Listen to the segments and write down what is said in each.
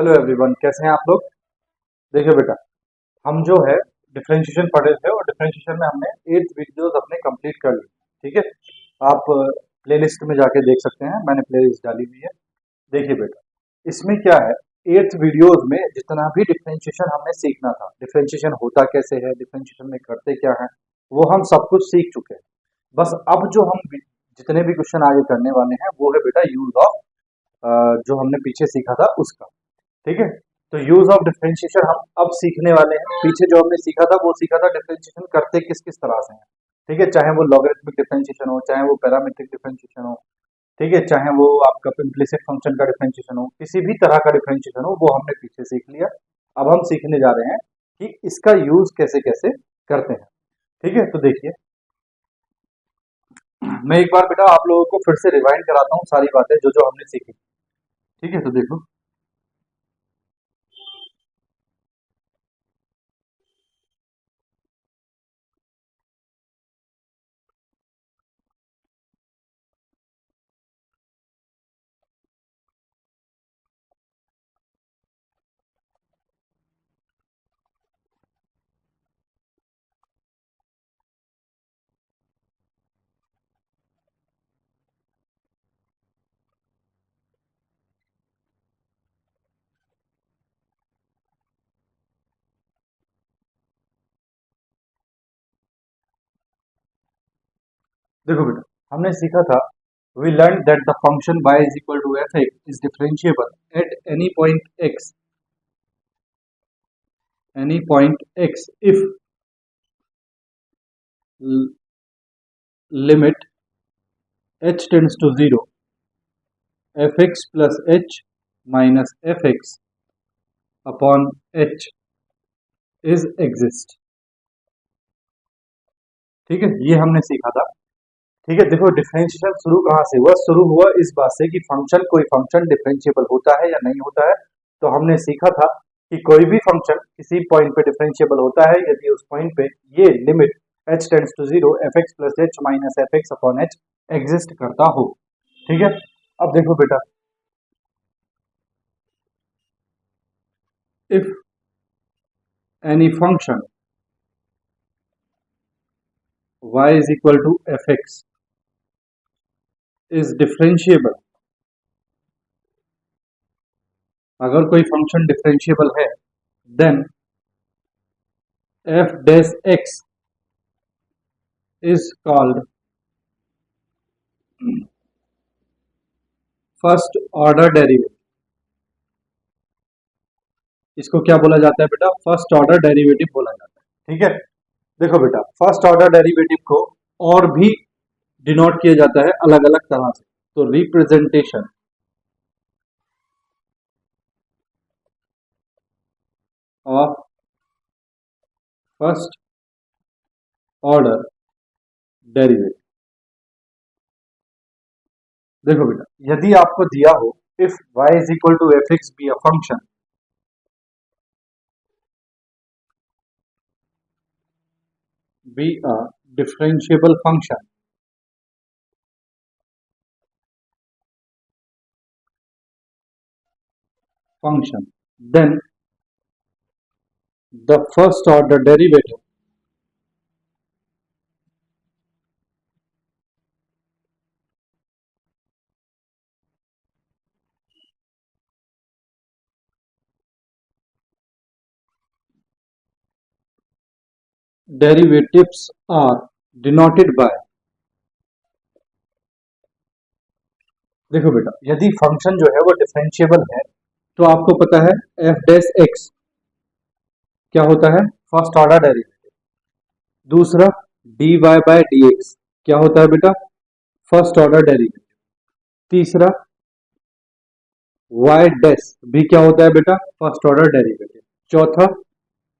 Hello everyone, कैसे हैं आप लोग। देखिए बेटा, हम जो है डिफरेंशिएशन पढ़ रहे थे और डिफरेंशिएशन में हमने 8 वीडियोस अपने कंप्लीट कर लिए। ठीक है, आप प्लेलिस्ट में जाके देख सकते हैं, मैंने प्लेलिस्ट डाली हुई है। देखिए बेटा, इसमें क्या है, 8 वीडियोस में जितना भी डिफरेंशिएशन हमने सीखना था, डिफरेंशिएशन होता कैसे है, डिफरेंशिएशन में करते क्या है, वो हम सब कुछ सीख चुके हैं। बस अब जो हम जितने भी क्वेश्चन आगे करने वाले हैं वो है बेटा यूज ऑफ जो हमने पीछे सीखा था उसका। ठीक है, तो यूज ऑफ डिफरेंशिएशन हम अब सीखने वाले हैं। पीछे जो हमने सीखा था वो सीखा था डिफरेंशिएशन करते किस किस तरह से हैं। ठीक है, चाहे वो लॉगरिथमिक डिफरेंशिएशन हो, चाहे वो पैरामीट्रिक डिफरेंशिएशन हो, ठीक है, चाहे वो आपका इम्प्लिसिट फंक्शन का डिफरेंशिएशन हो, किसी भी तरह का डिफरेंशिएशन हो, वो हमने पीछे सीख लिया। अब हम सीखने जा रहे हैं कि इसका यूज कैसे कैसे करते हैं। ठीक है, तो देखिए, मैं एक बार बेटा आप लोगों को फिर से रिवाइंड कराता हूँ सारी बातें जो जो हमने सीखी। ठीक है, तो देखो, देखो बेटा, हमने सीखा था, we learned that the function y is equal to fx is differentiable at any point x if l- limit h tends to 0 fx plus h minus fx upon h is exist। ठीक है, ये हमने सीखा था। ठीक है, देखो differentiation शुरू कहाँ से हुआ, शुरू हुआ इस बात से कि फंक्शन, कोई फंक्शन डिफरेंशिएबल होता है या नहीं होता है। तो हमने सीखा था कि कोई भी फंक्शन किसी पॉइंट पे डिफरेंशिएबल होता है यदि उस पॉइंट पे ये limit h tends to 0 fx plus h minus fx upon h exist करता हो। ठीक है, अब देखो बेटा, if any function y is equal to fx is differentiable, अगर कोई फंक्शन डिफरेंशिएबल है, then f dash x is called first order derivative. इसको क्या बोला जाता है बेटा, फर्स्ट ऑर्डर डेरिवेटिव बोला जाता है। ठीक है, देखो बेटा, फर्स्ट ऑर्डर डेरिवेटिव को और भी डिनोट किया जाता है अलग अलग तरह से। तो representation of first order derivative. देखो बेटा, यदि आपको दिया हो if y is equal to f x be a function, be a differentiable function, then the first order derivative derivatives are denoted by, देखो बेटा, यदि फंक्शन जो है वो डिफरेंशिएबल है तो आपको पता है एफ डैश एक्स क्या होता है, फर्स्ट ऑर्डर डेरिवेटिव। दूसरा d y by d x क्या होता है बेटा, फर्स्ट ऑर्डर डेरिवेटिव। तीसरा वाई डैश भी क्या होता है बेटा, फर्स्ट ऑर्डर डेरिवेटिव। चौथा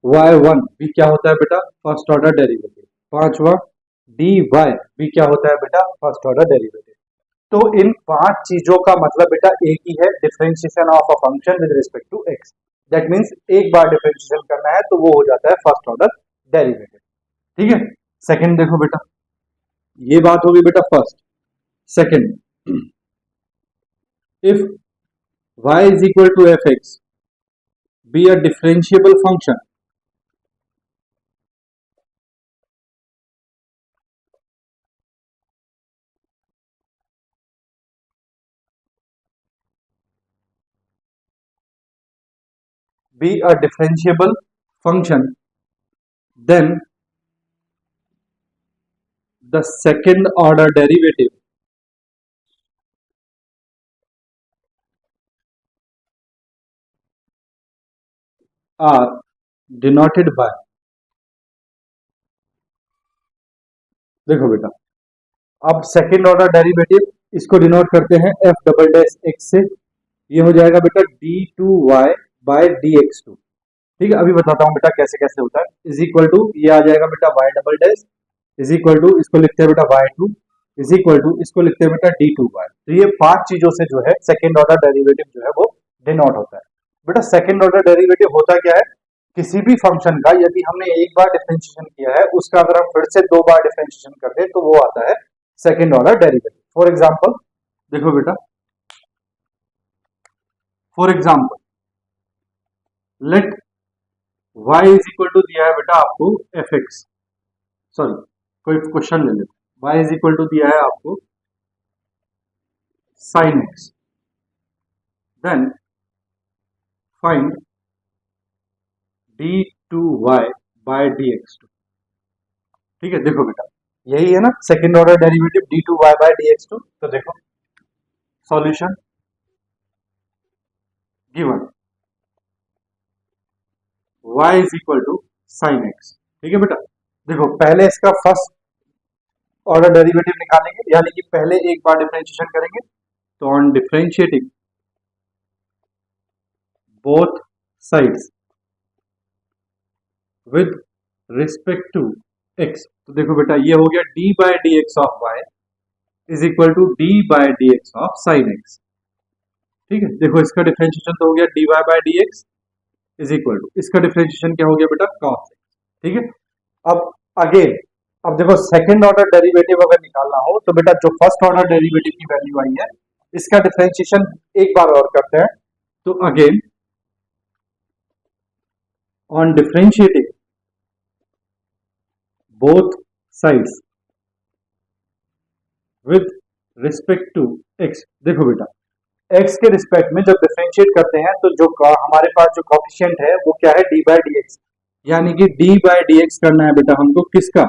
वाई वन भी क्या होता है बेटा, फर्स्ट ऑर्डर डेरिवेटिव। पांचवा डी वाई भी क्या होता है बेटा, फर्स्ट ऑर्डर डेरिवेटिव। तो इन 5 चीजों का मतलब बेटा एक ही है, differentiation of a function with respect to x. That means एक बार डिफरेंशिएशन करना है तो वो हो जाता है फर्स्ट ऑर्डर डेरिवेटिव। ठीक है, सेकंड देखो बेटा, ये बात होगी बेटा first. Second, if y is equal to f x be a differentiable function be a differentiable function, then the second order derivative are denoted by, देखो बेटा, अब सेकेंड ऑर्डर डेरिवेटिव इसको डिनोट करते हैं एफ डबल डैश एक्स से, ये हो जाएगा बेटा d two y by d x two. ठीक है, अभी बताता हूँ बेटा कैसे कैसे होता है। इज इक्वल टू ये आ जाएगा बेटा y double dash, is equal to इसको लिखते हैं बेटा y two, is equal to इसको लिखते हैं बेटा डी टू वाई। तो ये पांच चीजों से जो है सेकेंड ऑर्डर डेरिवेटिव जो है वो डिनोट होता है। बेटा सेकेंड ऑर्डर डेरिवेटिव होता क्या है, किसी भी फंक्शन का यदि हमने एक बार डिफरेंशिएशन किया है उसका अगर हम फिर से दो बार डिफरेंशिएशन करते हैं तो वो आता है second order derivative. For example देखो बेटा, for example let y is equal to दिया है बेटा आपको एफ एक्स, सॉरी कोई क्वेश्चन ले लेते हैं। y इज इक्वल टू दिया है आपको sine x, then find d two y by d x two. ठीक है, देखो बेटा यही है ना second order derivative d two y by d x two. तो देखो solution given y is equal to sine x. ठीक है बेटा, देखो पहले इसका फर्स्ट ऑर्डर डेरिवेटिव निकालेंगे, यानी कि पहले एक बार डिफरेंशिएशन करेंगे। तो on differentiating both sides with respect to x, तो देखो बेटा ये हो गया d by d x of y is equal to d by d x of sine x। ठीक है, देखो इसका डिफरेंशिएशन तो हो गया dy by d x is equal to इसका डिफरेंशिएशन क्या हो गया बेटा cos x। ठीक है, अब अगेन अब देखो सेकंड ऑर्डर डेरिवेटिव अगर निकालना हो तो बेटा जो फर्स्ट ऑर्डर डेरिवेटिव की वैल्यू आई है इसका डिफरेंशिएशन एक बार और करते हैं। तो again on differentiating both sides with respect to x, देखो बेटा x के रिस्पेक्ट में जब डिफरेंशिएट करते हैं तो जो हमारे पास जो कोएफिशिएंट है वो क्या है d बाय डी एक्स, यानी कि d बाय डी एक्स करना है बेटा हमको किसका,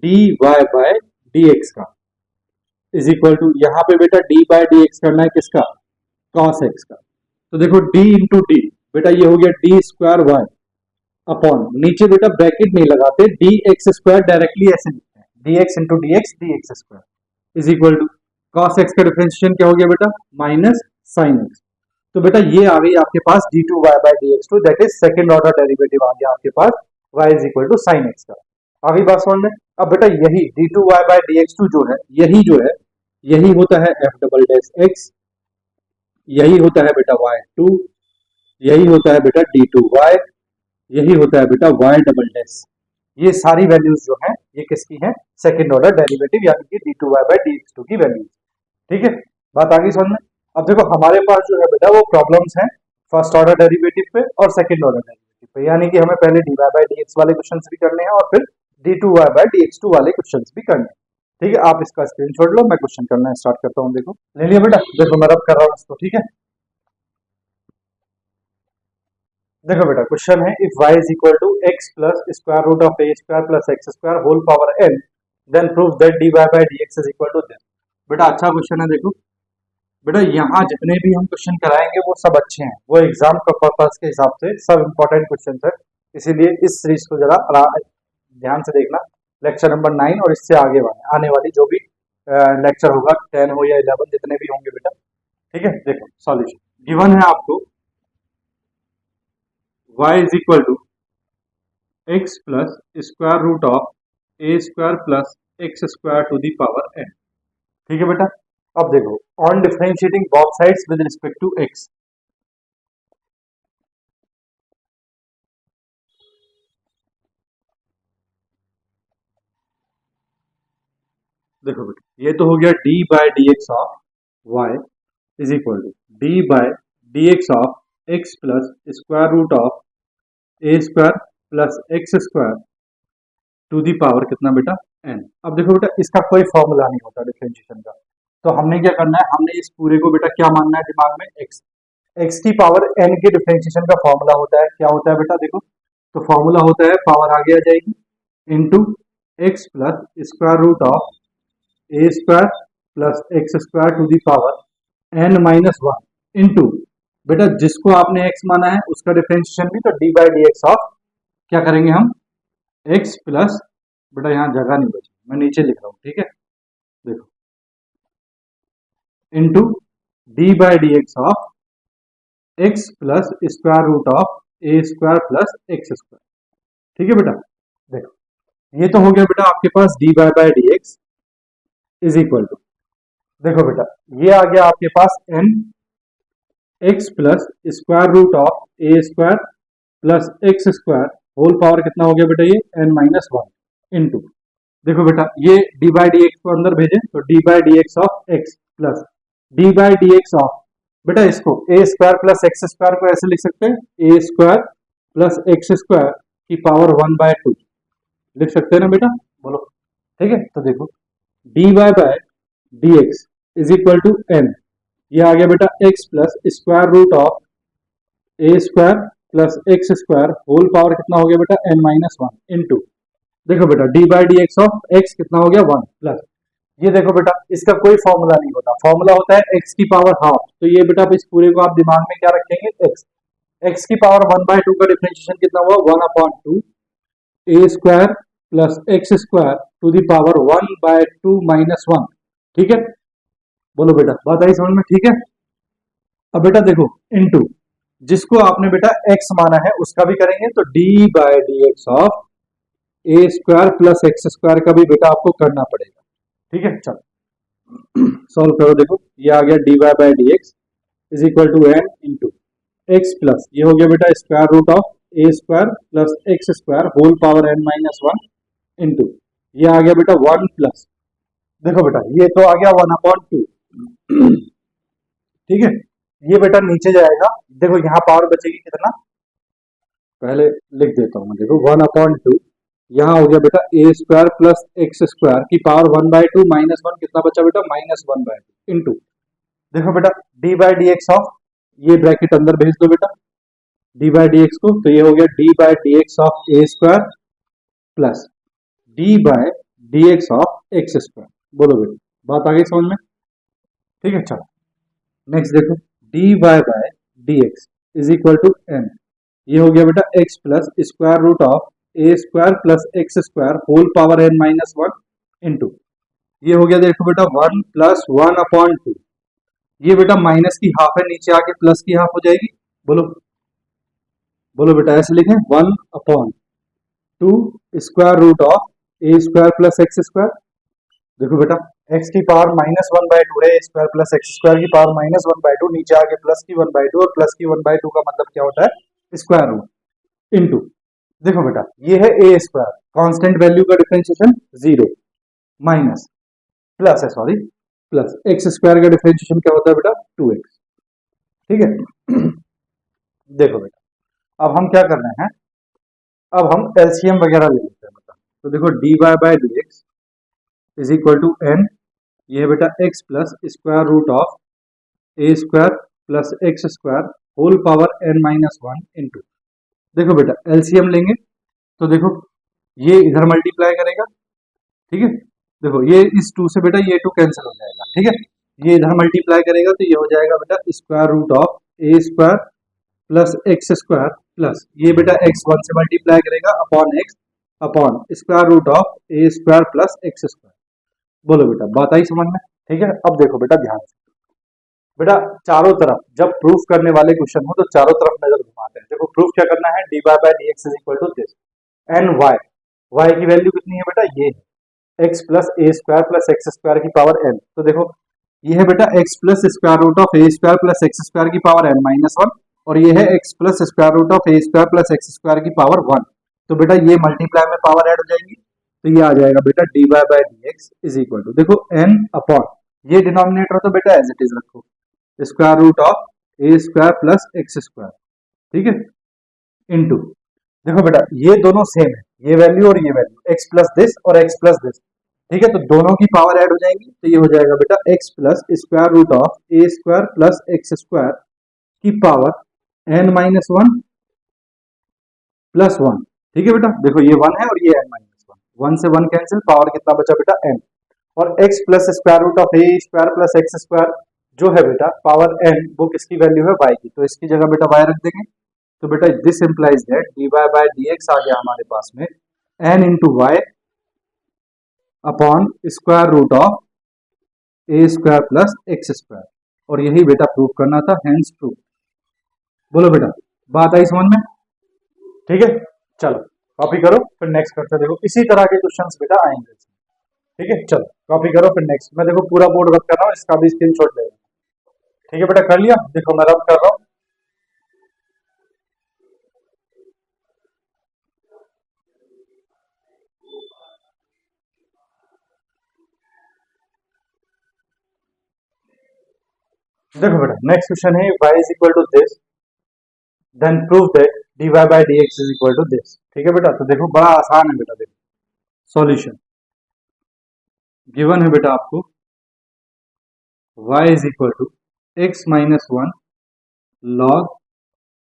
dy बाय डी एक्स का, इज इक्वल टू यहाँ पे बेटा d बाय डी एक्स करना है किसका, cos x का। तो देखो d इंटू डी बेटा ये हो गया डी स्क्वायर वाई अपॉन, नीचे बेटा ब्रैकेट नहीं लगाते, डी एक्स स्क्वायर डायरेक्टली ऐसे लिखते हैं, d x into d x square is equal to cos x का डिफरेंशिएशन क्या हो गया बेटा माइनस साइन x। तो बेटा ये आ गई आपके पास d two y by d x two, that is second order derivative आ गया आपके पास y is equal to sine x का। आ गई बात समझ में। अब बेटा यही d two y by d x two जो है यही होता है एफ डबल डैश एक्स, यही होता है बेटा वाई टू, यही होता है बेटा डी टू वाई, यही होता है बेटा वाई डबल डैश। ये सारी वैल्यूज जो है ये किसकी है, सेकेंड ऑर्डर डेरिवेटिव यानी कि d two y by d x two की वैल्यूज। ठीक है, बात आ गई समझ में। अब देखो हमारे पास जो है बेटा वो प्रॉब्लम्स हैं फर्स्ट ऑर्डर डेरिवेटिव पे और सेकंड ऑर्डर डेरिवेटिव पे, यानी कि हमें पहले d y by d x वाले क्वेश्चंस भी करने हैं और फिर d two y by d x two वाले क्वेश्चंस भी करने हैं। ठीक है, आप इसका स्क्रीनशॉट लो, मैं क्वेश्चन करना स्टार्ट करता हूँ। देखो ले लिया बेटा, देखो मैं रब कर रहा हूँ इसको। ठीक है, देखो बेटा क्वेश्चन है if y is equal to x plus square root of a square plus x square whole power n then prove that dy by dx is equal to this. बेटा अच्छा क्वेश्चन है। देखो बेटा यहाँ जितने भी हम क्वेश्चन कराएंगे वो सब अच्छे हैं, वो एग्जाम का पर्पस के हिसाब से सब इंपॉर्टेंट क्वेश्चन है, इसीलिए इस सीरीज को जरा ध्यान से देखना। लेक्चर नंबर 9 और इससे आगे वाले आने वाली जो भी लेक्चर होगा 10 हो या 11 जितने भी होंगे बेटा। ठीक है, देखो सॉल्यूशन गिवन है आपको y is equal to x plus square root of a square plus x square to the power n। ठीक है बेटा, अब देखो on differentiating both sides with respect to x, देखो बेटा ये तो हो गया d by d x of y is equal to d by d x of x plus square root of a square plus x square to the power कितना बेटा N. अब देखो बेटा इसका कोई फॉर्मूला नहीं होता डिफरेंशिएशन का, तो हमने क्या करना है, हमने इस पूरे को बेटा क्या मानना है दिमाग में, एक्स। एक्स की पावर एन के डिफरेंशिएशन का फॉर्मूला होता है, क्या होता है बेटा देखो, तो फॉर्मूला होता है पावर आगे आ जाएगी into x plus square root of a square plus x square to the power n minus one into बेटा जिसको आपने एक्स माना है उसका डिफरेंशिएशन भी, तो d by d x of क्या करेंगे हम, एक्स प्लस बेटा यहाँ जगह नहीं बची, मैं नीचे लिख रहा हूँ, ठीक है, देखो into d by d x of x plus square root of a square plus x square. ठीक है बेटा, देखो ये तो हो गया बेटा आपके पास d by d x is equal to, देखो बेटा ये आ गया आपके पास n x plus square root of a square plus x square whole power कितना हो गया बेटा ये एन माइनस वन इंटू, देखो बेटा ये डी बाई डी एक्स को अंदर भेजें तो d by d x of x plus D by d x of बेटा इसको ए स्क्वायर प्लस एक्स स्क्वायर को ऐसे लिख सकते हैं, ए स्क्वायर प्लस एक्स स्क्वायर की पावर वन बाय टू लिख सकते हैं ना बेटा, बोलो ठीक है। तो देखो d y by d x is equal to n, ये आ गया बेटा x plus square root of a square plus x square whole power कितना हो गया बेटा एन माइनस वन इंटू, देखो बेटा d by d x of x कितना हो गया वन प्लस, ये देखो बेटा इसका कोई फॉर्मूला नहीं होता, फॉर्मूला होता है एक्स की पावर हाफ, तो ये बेटा इस पूरे को आप दिमाग में क्या रखेंगे एक्स, एक्स की पावर वन बाय टू का डिफरेंशिएशन कितना हुआ one upon two a square plus x square to the power one by two minus one, ठीक है, बोलो बेटा बात आई समझ में, ठीक है। अब बेटा देखो इनटू जिसको आपने बेटा एक्स माना है उसका भी करेंगे, तो d by d x of a square plus x square का भी बेटा आपको करना पड़ेगा, ठीक है। चलो सॉल्व करो, देखो ये आ गया d y by d x is equal to n into x plus ये हो गया बेटा square root of a square plus x square whole power n minus one into ये आ गया बेटा वन प्लस, देखो बेटा ये तो आ गया वन अपॉन टू, ठीक है, ये बेटा नीचे जाएगा, देखो यहाँ पावर बचेगी कितना, पहले लिख देता हूँ, देखो वन अपॉन टू यहाँ हो गया बेटा ए स्क्वायर प्लस एक्स स्क्वायर की power one by two minus one कितना बचा बेटा minus one by two into, देखो बेटा d by d x of ये ब्रैकेट अंदर भेज दो बेटा डी बाई डी एक्स को, तो ये हो गया d by d x of a square plus d by d x of x square, बोलो बेटा बात आ गई समझ में, ठीक है। चलो नेक्स्ट देखो d y by d x is equal to n, ये हो गया बेटा x plus square root of a square plus x square whole power n minus one into ये हो गया देखो बेटा one plus one upon two, ये बेटा माइनस की हाफ है नीचे आके प्लस की हाफ हो जाएगी, बोलो बोलो बेटा ऐसे लिखें one upon two square root of a square plus x square, देखो बेटा एक्स की power minus one by two है, स्क्वायर प्लस एक्स स्क्वायर की power minus one by two, नीचे आके प्लस की वन बाय टू, और प्लस की वन बाय टू का मतलब क्या होता है स्क्वायर रूट इंटू, देखो बेटा ये है ए स्क्वायर कांस्टेंट वैल्यू का डिफरेंशिएशन जीरो माइनस प्लस है सॉरी प्लस एक्स स्क्वायर का डिफरेंशिएशन क्या होता है बेटा टू एक्स, ठीक है। देखो बेटा अब हम क्या कर रहे हैं, अब हम एलसीएम वगैरह ले लेते हैं बेटा, तो देखो d y by d x is equal to n, ये है बेटा x plus square root of a square plus x square whole power n minus one into, देखो बेटा एलसीएम लेंगे तो देखो ये इधर मल्टीप्लाई करेगा, ठीक है, देखो ये इस टू से बेटा ये टू कैंसिल हो जाएगा, ठीक है, ये इधर मल्टीप्लाई करेगा तो ये हो जाएगा बेटा square root of a square plus x square plus ये बेटा एक्स वन से मल्टीप्लाई करेगा upon x upon square root of a square plus x square, बोलो बेटा बात आई समझ में, ठीक है। अब देखो बेटा ध्यान से, बेटा चारों तरफ जब प्रूफ करने वाले क्वेश्चन हो तो चारों तरफ नजर घुमाते हैं, देखो प्रूफ क्या करना है, d y by d x is equal to this n y, वाई की वैल्यू कितनी है बेटा ये है x plus a square plus x square की पावर एन, तो देखो ये है बेटा x plus square root of a square plus x square की पावर एन माइनस वन, और ये है x plus square root of a square plus x square की पावर वन, तो बेटा ये मल्टीप्लाई में पावर ऐड हो जाएंगी, तो ये आ जाएगा बेटा d y by d x is equal to, देखो एन अपॉन ये डिनोमिनेटर तो बेटा एज इट इज रखो square root of a square plus x square ठीक है, इनटू, देखो बेटा ये दोनों सेम है, ये वैल्यू और ये वैल्यू, x प्लस दिस और x प्लस दिस, ठीक है, तो दोनों की पावर ऐड हो जाएंगी, तो ये हो जाएगा बेटा x plus square root of a square plus x square की power n minus one plus one. ठीक है बेटा, देखो ये वन है और ये n माइनस वन, वन से वन कैंसिल, पावर कितना बचा बेटा n, और x plus square root of a square plus x square जो है बेटा पावर n, वो किसकी वैल्यू है y की, तो इसकी जगह बेटा y रख देंगे, तो बेटा this implies that d y by d x आ गया हमारे पास में n into y upon square root of a square plus x square, और यही बेटा प्रूव करना था, हेंस प्रूव। बोलो बेटा, बात आई समझ में? ठीक है, चलो कॉपी करो, फिर नेक्स्ट करते हैं। देखो इसी तरह के क्वेश्चंस बेटा आएंगे, ठीक है, चलो कॉपी करो, फिर नेक्स्ट। मैं देखो पूरा बोर्ड रब कर रहा हूँ, इसका भी स्क्रीनशॉट ले, ठीक है बेटा, कर लिया, देखो मैं रब कर रहा हूँ। देखो बेटा नेक्स्ट क्वेश्चन है y is equal to this, then prove that dy by dx is equal to this. ठीक है बेटा, तो देखो बड़ा आसान है बेटा, देखो सॉल्यूशन गिवन है बेटा आपको y is equal to x minus one log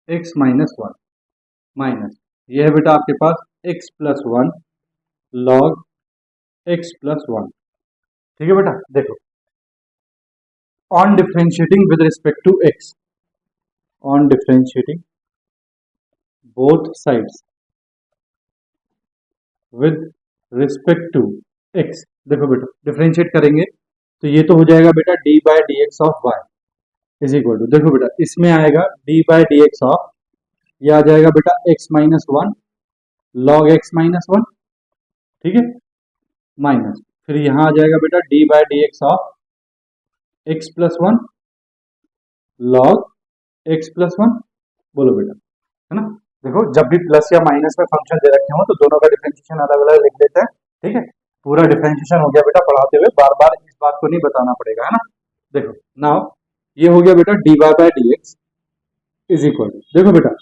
x minus one minus, ये है बेटा आपके पास x plus one log x plus one. ठीक है बेटा, देखो on differentiating with respect to x, on differentiating both sides with respect to x, देखो बेटा डिफरेंशिएट करेंगे तो ये तो हो जाएगा बेटा d by d x of y is equal to, देखो बेटा इसमें आएगा d by d x of, ये आ जाएगा बेटा x minus one log x minus one, ठीक है, माइनस, फिर यहाँ आ जाएगा बेटा d by d x of x plus one log x plus one. बोलो बेटा, है ना, देखो जब भी प्लस या माइनस में फंक्शन दे रखे हो तो दोनों का डिफरेंशिएशन अलग अलग लिख लेते हैं, ठीक है, पूरा डिफरेंशिएशन हो गया बेटा, पढ़ाते हुए बार बार इस बात को नहीं बताना पड़ेगा, है ना। देखो नाउ ये हो गया बेटा d y by d x is equal to, देखो बेटा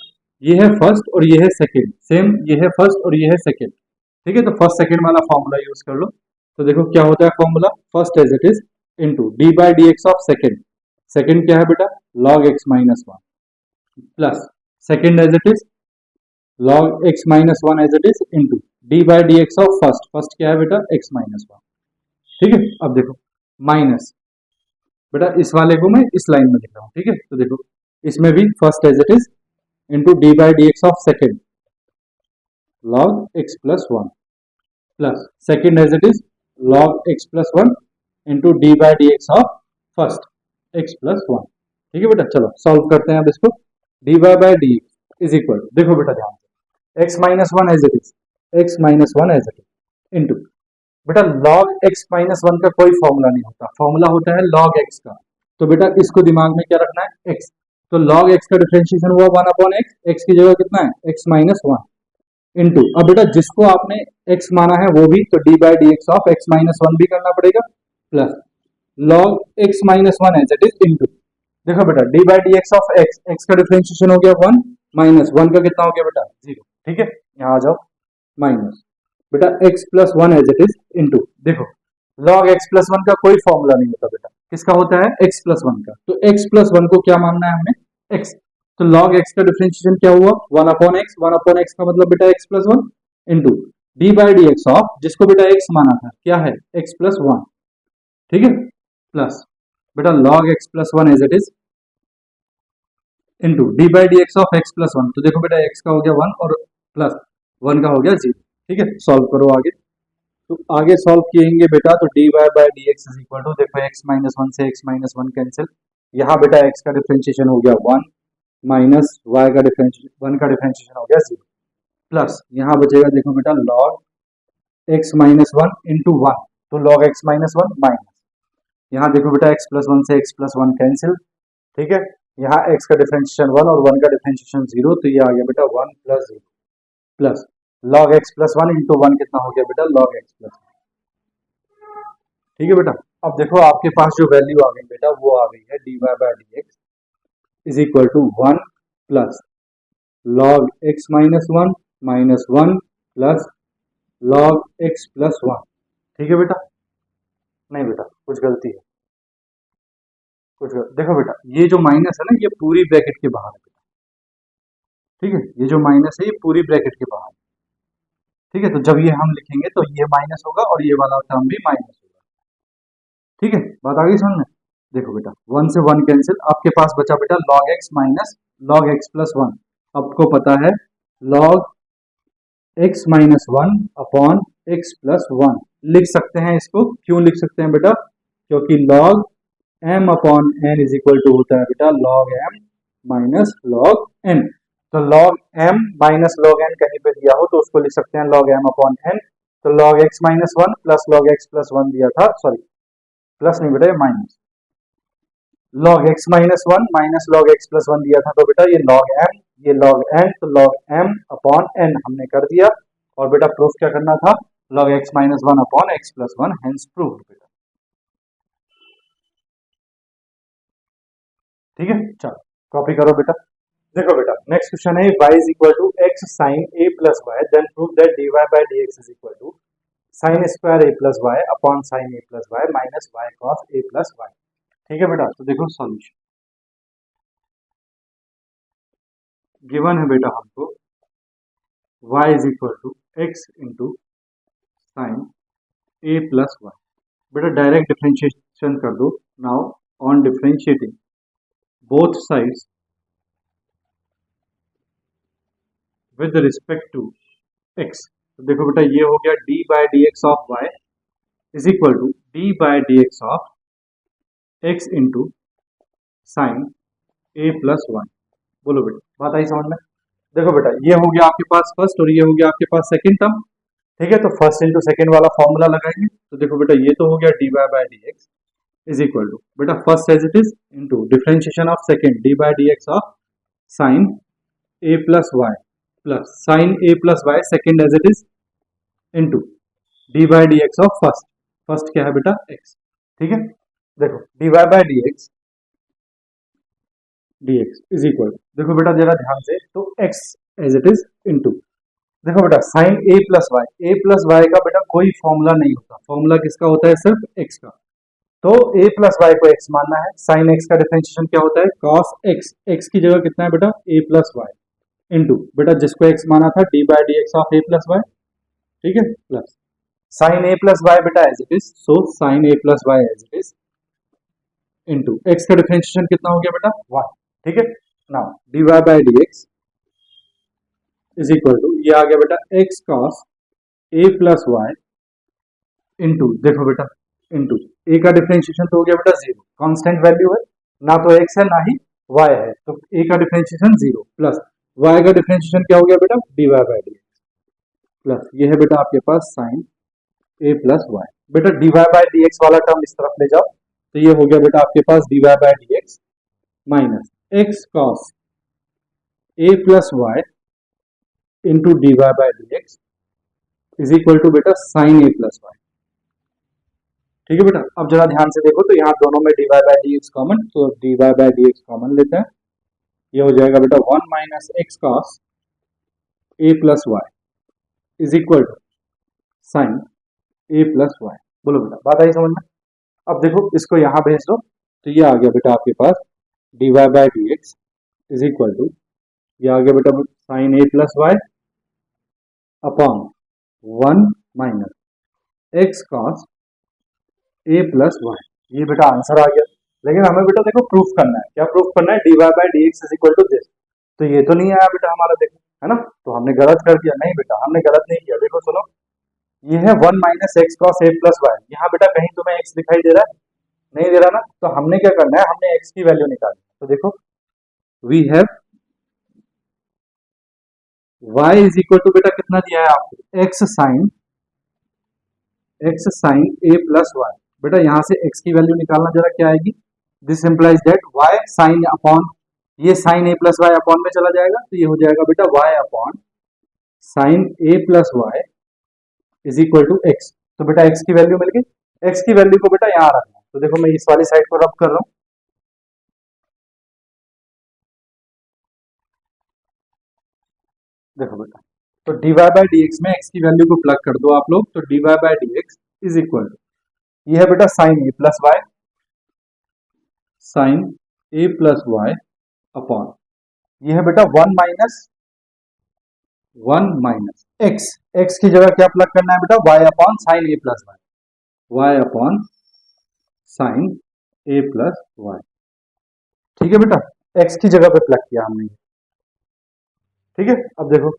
ये है फर्स्ट और ये है सेकेंड, सेम ये है फर्स्ट और ये है सेकेंड, ठीक है, तो फर्स्ट सेकेंड वाला फॉर्मूला यूज कर लो, तो देखो क्या होता है formula, first as it is into d by d x of second, second क्या है बेटा log x minus one, plus second as it is log x minus one as it is into d by d x of first, first क्या है बेटा x minus one, ठीक है, अब देखो माइनस, बेटा इस वाले को मैं इस लाइन में लिख रहा हूँ, ठीक है, तो देखो इसमें भी first as it is into d by d x of second log x plus one, plus second as it is log x plus one into d by d x of first x plus one. ठीक है बेटा, चलो solve करते हैं अब इसको, d y by d is equal, देखो बेटा ध्यान से x minus one as it is, x minus one as it is into, बेटा log x माइनस वन का कोई फॉर्मूला नहीं होता, फॉर्मूला होता है log x का, तो बेटा इसको दिमाग में क्या रखना है x, तो log x का डिफरेंशिएशन हुआ वन अपॉन x, x की जगह कितना है x माइनस वन इंटू, अब बेटा जिसको आपने x माना है वो भी, तो d by d x of x minus one भी करना पड़ेगा, plus log x minus one as it is into, देखो बेटा d by d x of x, x का डिफरेंशिएशन हो गया वन, माइनस वन का कितना हो गया बेटा जीरो, ठीक है, यहाँ आ जाओ माइनस बेटा x plus one as it is into, देखो log x प्लस वन का कोई फॉर्मूला नहीं होता बेटा, किसका होता है x प्लस वन का, तो x प्लस वन को क्या मानना है हमने x, तो log x का डिफरेंशिएशन क्या हुआ one upon x, one upon x का मतलब बेटा x plus one into d by d x of, जिसको बेटा x माना था क्या है x प्लस वन, ठीक है, प्लस बेटा log x plus one as it is into d by d x of x plus one, तो देखो बेटा x का हो गया वन और प्लस वन का हो गया जीरो, ठीक है, सॉल्व करो आगे, तो आगे सॉल्व किएंगे बेटा, तो d y by d x is equal to, देखो x माइनस वन से x माइनस वन कैंसिल, यहाँ बेटा x का डिफरेंशिएशन हो गया वन माइनस y का डिफरेंशिएशन, वन का डिफरेंशिएशन हो गया जीरो, प्लस यहाँ बचेगा देखो बेटा log x minus one into one, तो log x minus one minus, यहाँ देखो बेटा x प्लस वन से x प्लस वन कैंसिल, ठीक है, यहाँ x का डिफरेंशिएशन वन और वन का डिफरेंशिएशन जीरो, तो ये आ गया बेटा one plus zero, plus log x plus one into one कितना हो गया बेटा log x प्लस वन, ठीक है बेटा। अब देखो आपके पास जो वैल्यू आ गई बेटा वो आ गई है d y by d x is equal to one plus log x minus one plus log x plus one. ठीक है बेटा? नहीं बेटा, कुछ गलती है, देखो बेटा, ये जो माइनस है ना, ये पूरी ब्रैकेट के बाहर है बेटा। ठीक है, ये जो माइनस है ये पूरी ब्रैकेट के बाहर है। ठीक है, तो जब ये हम लिखेंगे तो ये माइनस होगा और ये वाला टर्म भी माइनस होगा। ठीक है, बात आ गई समझ में? देखो बेटा, वन से वन कैंसिल, आपके पास बचा बेटा log x minus log x plus one. आपको पता है log x minus one upon x plus one लिख सकते हैं इसको। क्यों लिख सकते हैं बेटा? क्योंकि log m upon n is equal to होता है बेटा log m minus log n। तो log m minus log n कहीं पे दिया हो तो उसको लिख सकते हैं log m अपॉन n। तो log x minus one plus log x plus one दिया था, सॉरी प्लस नहीं बेटा, ये minus log x minus one minus log x plus one दिया था, तो बेटा ये log m, ये log n, तो log m अपॉन n हमने कर दिया। और बेटा प्रूफ क्या करना था? log x minus one upon x plus one, hence proof बेटा। ठीक है, चलो कॉपी करो बेटा। देखो बेटा, नेक्स्ट क्वेश्चन है y is equal to x sine a plus y, then prove that dy by dx is equal to sine square a plus y upon sine a plus y minus y cos a plus y. ठीक है बेटा, तो देखो solution given है बेटा हमको y is equal to x into sine a plus y. बेटा direct differentiation कर दो। Now on differentiating both sides with respect to x, तो देखो बेटा ये हो गया d by d x of y is equal to d by d x of x into sine a plus one. बोलो बेटा, बात आई समझ में? देखो बेटा, ये हो गया आपके पास फर्स्ट और ये हो गया आपके पास सेकंड टर्म। ठीक है, तो फर्स्ट इंटू सेकंड वाला फॉर्मूला लगाएंगे। तो देखो बेटा, ये तो हो गया d y by d x is equal to बेटा first as it is into differentiation of second d by d x of sine a plus y plus sine a plus y second as it is into d by d x of first. First क्या है बेटा? X. ठीक है, देखो d y by d x is equal, देखो बेटा जरा ध्यान से, तो x as it is into, देखो बेटा साइन ए प्लस वाई का बेटा कोई फॉर्मूला नहीं होता। फॉर्मूला किसका होता है? सिर्फ x का। तो a प्लस वाई को x मानना है। साइन x का डिफरेंशिएशन क्या होता है? cos x। x की जगह कितना है बेटा? a प्लस वाई इंटू बेटा जिसको x माना था d by d x of a plus y. ठीक है, plus sine a plus y बेटा as it is, so sine a plus y as it is into x का differentiation कितना हो गया बेटा? 1। ठीक है, now d y by d x is equal to, ये आ गया बेटा x cos a plus y into, देखो बेटा इंटू a का डिफरेंशिएशन तो हो गया बेटा जीरो, कांस्टेंट वैल्यू है, ना तो x है ना ही y है, तो a का डिफरेंशिएशन जीरो प्लस y का डिफरेंशिएशन क्या हो गया बेटा? D y by d x plus ये है बेटा आपके पास साइन a प्लस वाई। बेटा d y by d x वाला टर्म इस तरफ ले जाओ, तो ये हो गया बेटा आपके पास d y by d x minus x cos a plus y into d y by d x is equal to बेटा साइन ए प्लस वाई। ठीक है बेटा, अब जरा ध्यान से देखो, तो यहाँ दोनों में d y by d x common, तो d y by d x common लेते हैं। ये हो जाएगा बेटा one minus x cos a plus y is equal to sine a plus y. बोलो बेटा, बात आई समझ में? अब देखो इसको यहाँ भेज दो, तो ये आ गया बेटा आपके पास d y by d x is equal to, ये आ गया बेटा sine a plus y upon one minus x cos a plus y. ये बेटा आंसर आ गया। लेकिन हमें बेटा देखो प्रूफ करना है। क्या प्रूफ करना है? D y by d x is equal to this. तो ये तो नहीं आया बेटा हमारा, देखो है ना, तो हमने गलत कर दिया। नहीं बेटा, हमने गलत नहीं किया। देखो सुनो, ये है one minus x cos a plus y. यहाँ बेटा कहीं तुम्हें एक्स दिखाई दे रहा है? नहीं दे रहा ना, तो हमने क्या करना है? हमने एक्स की वैल्यू निकालनी है। तो देखो we have y is equal to बेटा कितना दिया है आपको? X sine a plus y. बेटा यहाँ से x की वैल्यू निकालना, जरा क्या आएगी? This implies that y sine upon, ये sine a plus y upon में चला जाएगा, तो ये हो जाएगा बेटा y upon sine a plus y is equal to x. तो बेटा x की वैल्यू मिल गई। x की वैल्यू को बेटा यहाँ रखना। तो देखो मैं इस वाली साइड को रब कर रहा हूँ, देखो बेटा, तो dy बाई डी एक्स में x की वैल्यू को प्लग कर दो आप लोग, तो dy by d x is equal to, ये है बेटा sine a plus y, sine a plus y upon, ये है बेटा वन माइनस एक्स, एक्स की जगह क्या प्लग करना है बेटा, y upon sine a plus y, y upon sine a plus y. ठीक है बेटा, एक्स की जगह पे प्लग किया हमने, ठीक है। अब देखो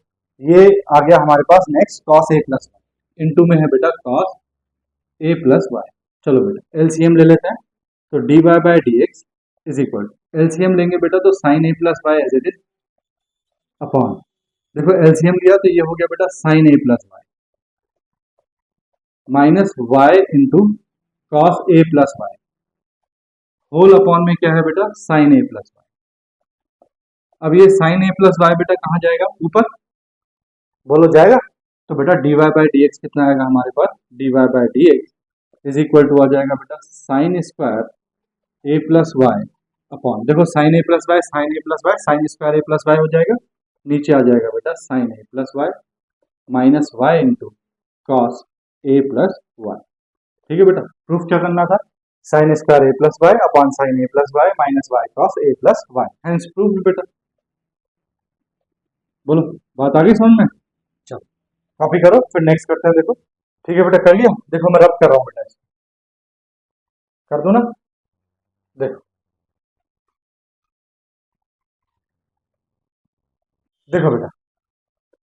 ये आ गया हमारे पास next cos a plus y, into में है बेटा कॉस ए प्लस वाई। चलो बेटा एलसीएम ले लेते हैं, तो d y by d x is equal to, LCM लेंगे बेटा तो sine a plus y as it is upon, देखो एलसीएम लिया तो ये हो गया बेटा sine a plus y minus y into cos a plus y, whole upon में क्या है बेटा साइन ए प्लस वाई। अब ये साइन ए प्लस वाई बेटा कहाँ जाएगा, ऊपर, बोलो जाएगा, तो बेटा d y by d x कितना आएगा हमारे पास, d y by d x is equal to आ जाएगा बेटा sine square a plus y upon, देखो sine a plus y, sine a plus y, sine square a plus y हो जाएगा, नीचे आ जाएगा बेटा sine a plus y minus y into cos a plus y. ठीक है बेटा, प्रूफ क्या करना था, sine square a plus y upon sine a plus y minus y cos a plus y, hence proof बेटा। बोलो बात आ गई समझ में, चलो कॉपी करो फिर नेक्स्ट करते हैं। देखो ठीक है बेटा, कर लिया, देखो मैं रब कर रहा हूँ बेटा, कर दो ना, देखो देखो बेटा,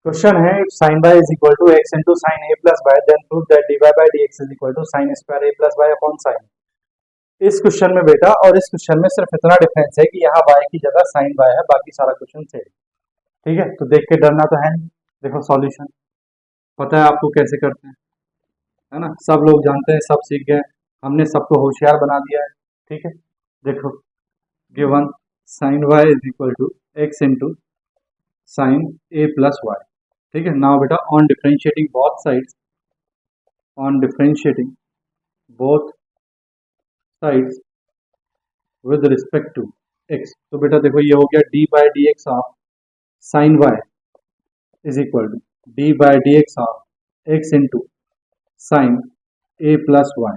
क्वेश्चन है sine by is equal to x into sine a plus y, then prove that d y by d x is equal to sine square a plus y upon sine. इस क्वेश्चन में बेटा और इस question में सिर्फ इतना difference है कि यहाँ वाई की जगह साइन वाई है, बाकी सारा क्वेश्चन सेम। ठीक है, तो देख के डरना तो है नहीं, देखो सॉल्यूशन पता है आपको कैसे करते हैं, है ना, सब लोग जानते हैं, सब सीख गए, हमने सबको होशियार बना दिया है। ठीक है, देखो given sine y is equal to x into sine a plus y. ठीक है, नाउ बेटा on differentiating both sides, on differentiating both sides with respect to x, तो बेटा देखो ये हो गया d by d x of sine y is equal to d by d x of x into sine a plus y.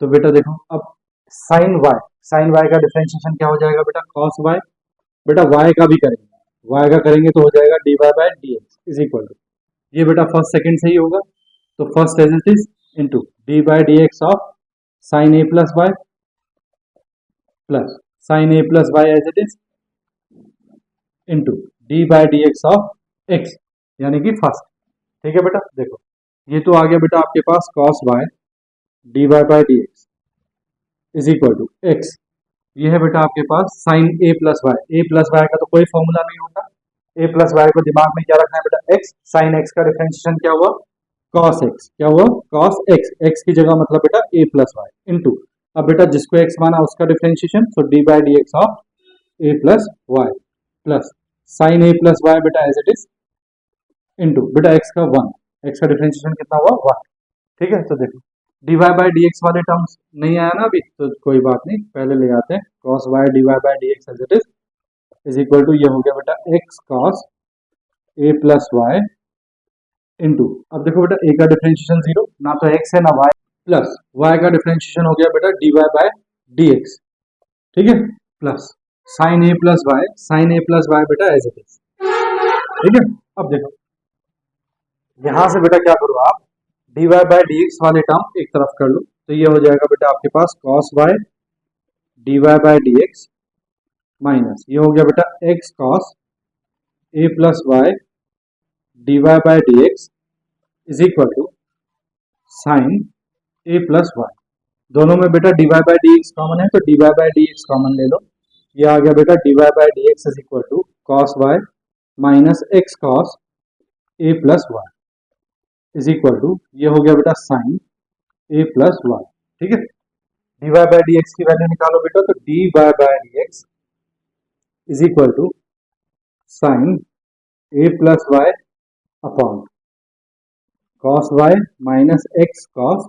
तो बेटा देखो अब साइन वाई का डिफरेंशिएशन क्या हो जाएगा बेटा, कॉस वाई, बेटा वाई का भी करेंगे, वाई का करेंगे तो हो जाएगा d y by d x is equal to, ये बेटा फर्स्ट सेकंड से ही होगा, तो first as it is into d by d x of sine a plus y plus sine a plus y as it is into d by d x of x, यानी कि first. ठीक है बेटा, देखो ये तो आ गया बेटा आपके पास cos y d y by d x is equal to x, ये है बेटा आपके पास sine a plus y, a plus y का तो कोई फॉर्मूला नहीं होता, ए प्लस वाई को दिमाग में क्या रखना है बेटा, एक्स, साइन एक्स का डिफरेंशिएशन क्या हुआ, कॉस एक्स, क्या हुआ कॉस एक्स, एक्स की जगह मतलब बेटा ए प्लस वाई इंटू, अब बेटा जिसको एक्स माना उसका डिफरेंशिएशन, तो d by d x of a plus y plus sine a plus y बेटा एज इट इज इंटू बेटा एक्स का वन, एक्स का डिफरेंशिएशन कितना हुआ वन। ठीक है, तो देखो d y by d x वाले टर्म्स नहीं आया ना अभी, तो कोई बात नहीं, पहले ले आते हैं, cos y d y by d x as it is equal to, ये हो गया बेटा x cos a plus y into, अब देखो बेटा ए का डिफरेंशिएशन जीरो, ना तो एक्स है ना वाई, प्लस वाई का डिफरेंशिएशन हो गया बेटा d y by d x. ठीक है, plus sine a plus y, sine a plus y बेटा एज इट इज। ठीक है, अब देखो यहां से बेटा क्या करो आप, d y by d x वाले टर्म एक तरफ कर लो, तो ये हो जाएगा बेटा आपके पास cos y d y by d x minus, ये हो गया बेटा x cos a plus y d y by d x is equal to sine a plus y, दोनों में बेटा d y by d x common है, तो d y by d x common ले लो, ये आ गया बेटा d y by d x is equal to cos y minus x cos a plus y is equal to, ये हो गया बेटा साइन ए प्लस वाई। ठीक है, d y by d x की वैल्यू निकालो बेटा, तो d y by d x is equal to sine a plus y upon cos y minus x cos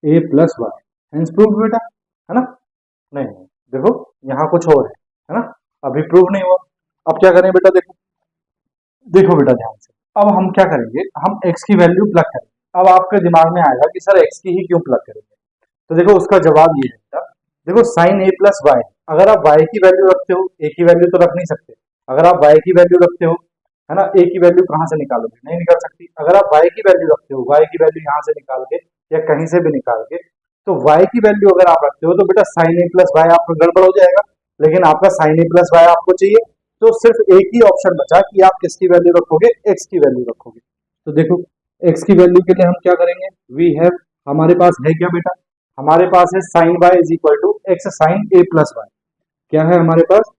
a plus y, hence proof बेटा, है ना, नहीं देखो यहाँ कुछ और है ना, अभी प्रूव नहीं हुआ। अब क्या करें बेटा, देखो देखो बेटा ध्यान से, अब हम क्या करेंगे, हम x की वैल्यू प्लग करेंगे। अब आपके दिमाग में आएगा कि सर x की ही क्यों प्लग करेंगे, तो देखो उसका जवाब ये है बेटा, देखो साइन a प्लस वाई, अगर आप y की वैल्यू रखते हो, a की वैल्यू तो रख नहीं सकते, अगर आप y की वैल्यू रखते हो, है ना, a की वैल्यू कहाँ से निकालोगे, नहीं निकाल सकती। अगर आप y की वैल्यू रखते हो, y की वैल्यू यहाँ से निकाल के या कहीं से भी निकाल के, तो y की वैल्यू अगर आप रखते हो तो बेटा साइन a प्लस वाई आपका गड़बड़ हो जाएगा, लेकिन आपका साइन a प्लस वाई आपको चाहिए, तो सिर्फ एक ही ऑप्शन बचा कि आप किसकी वैल्यू रखोगे, x की वैल्यू रखोगे। तो देखो x की वैल्यू के लिए हम क्या करेंगे, वी हैव, हमारे पास है क्या बेटा, हमारे पास है sine y is equal to x sine a plus y. क्या है हमारे पास,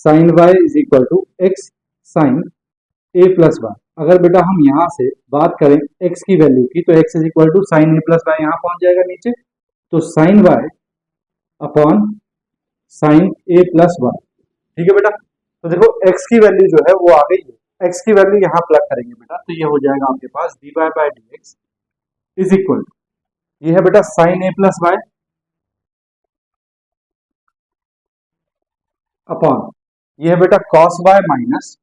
sine y is equal to x sine a plus y. अगर बेटा हम यहाँ से बात करें x की वैल्यू की, तो x is equal to sine a plus y, यहाँ पहुंच जाएगा नीचे, तो sine y upon sine a plus y. ठीक है बेटा, तो देखो x की वैल्यू जो है वो आ गई है, x की वैल्यू यहाँ प्लग करेंगे बेटा, तो ये हो जाएगा आपके पास dy by d x is equal to, ये है बेटा sine a plus y upon, ये है बेटा कॉस वाई माइनस,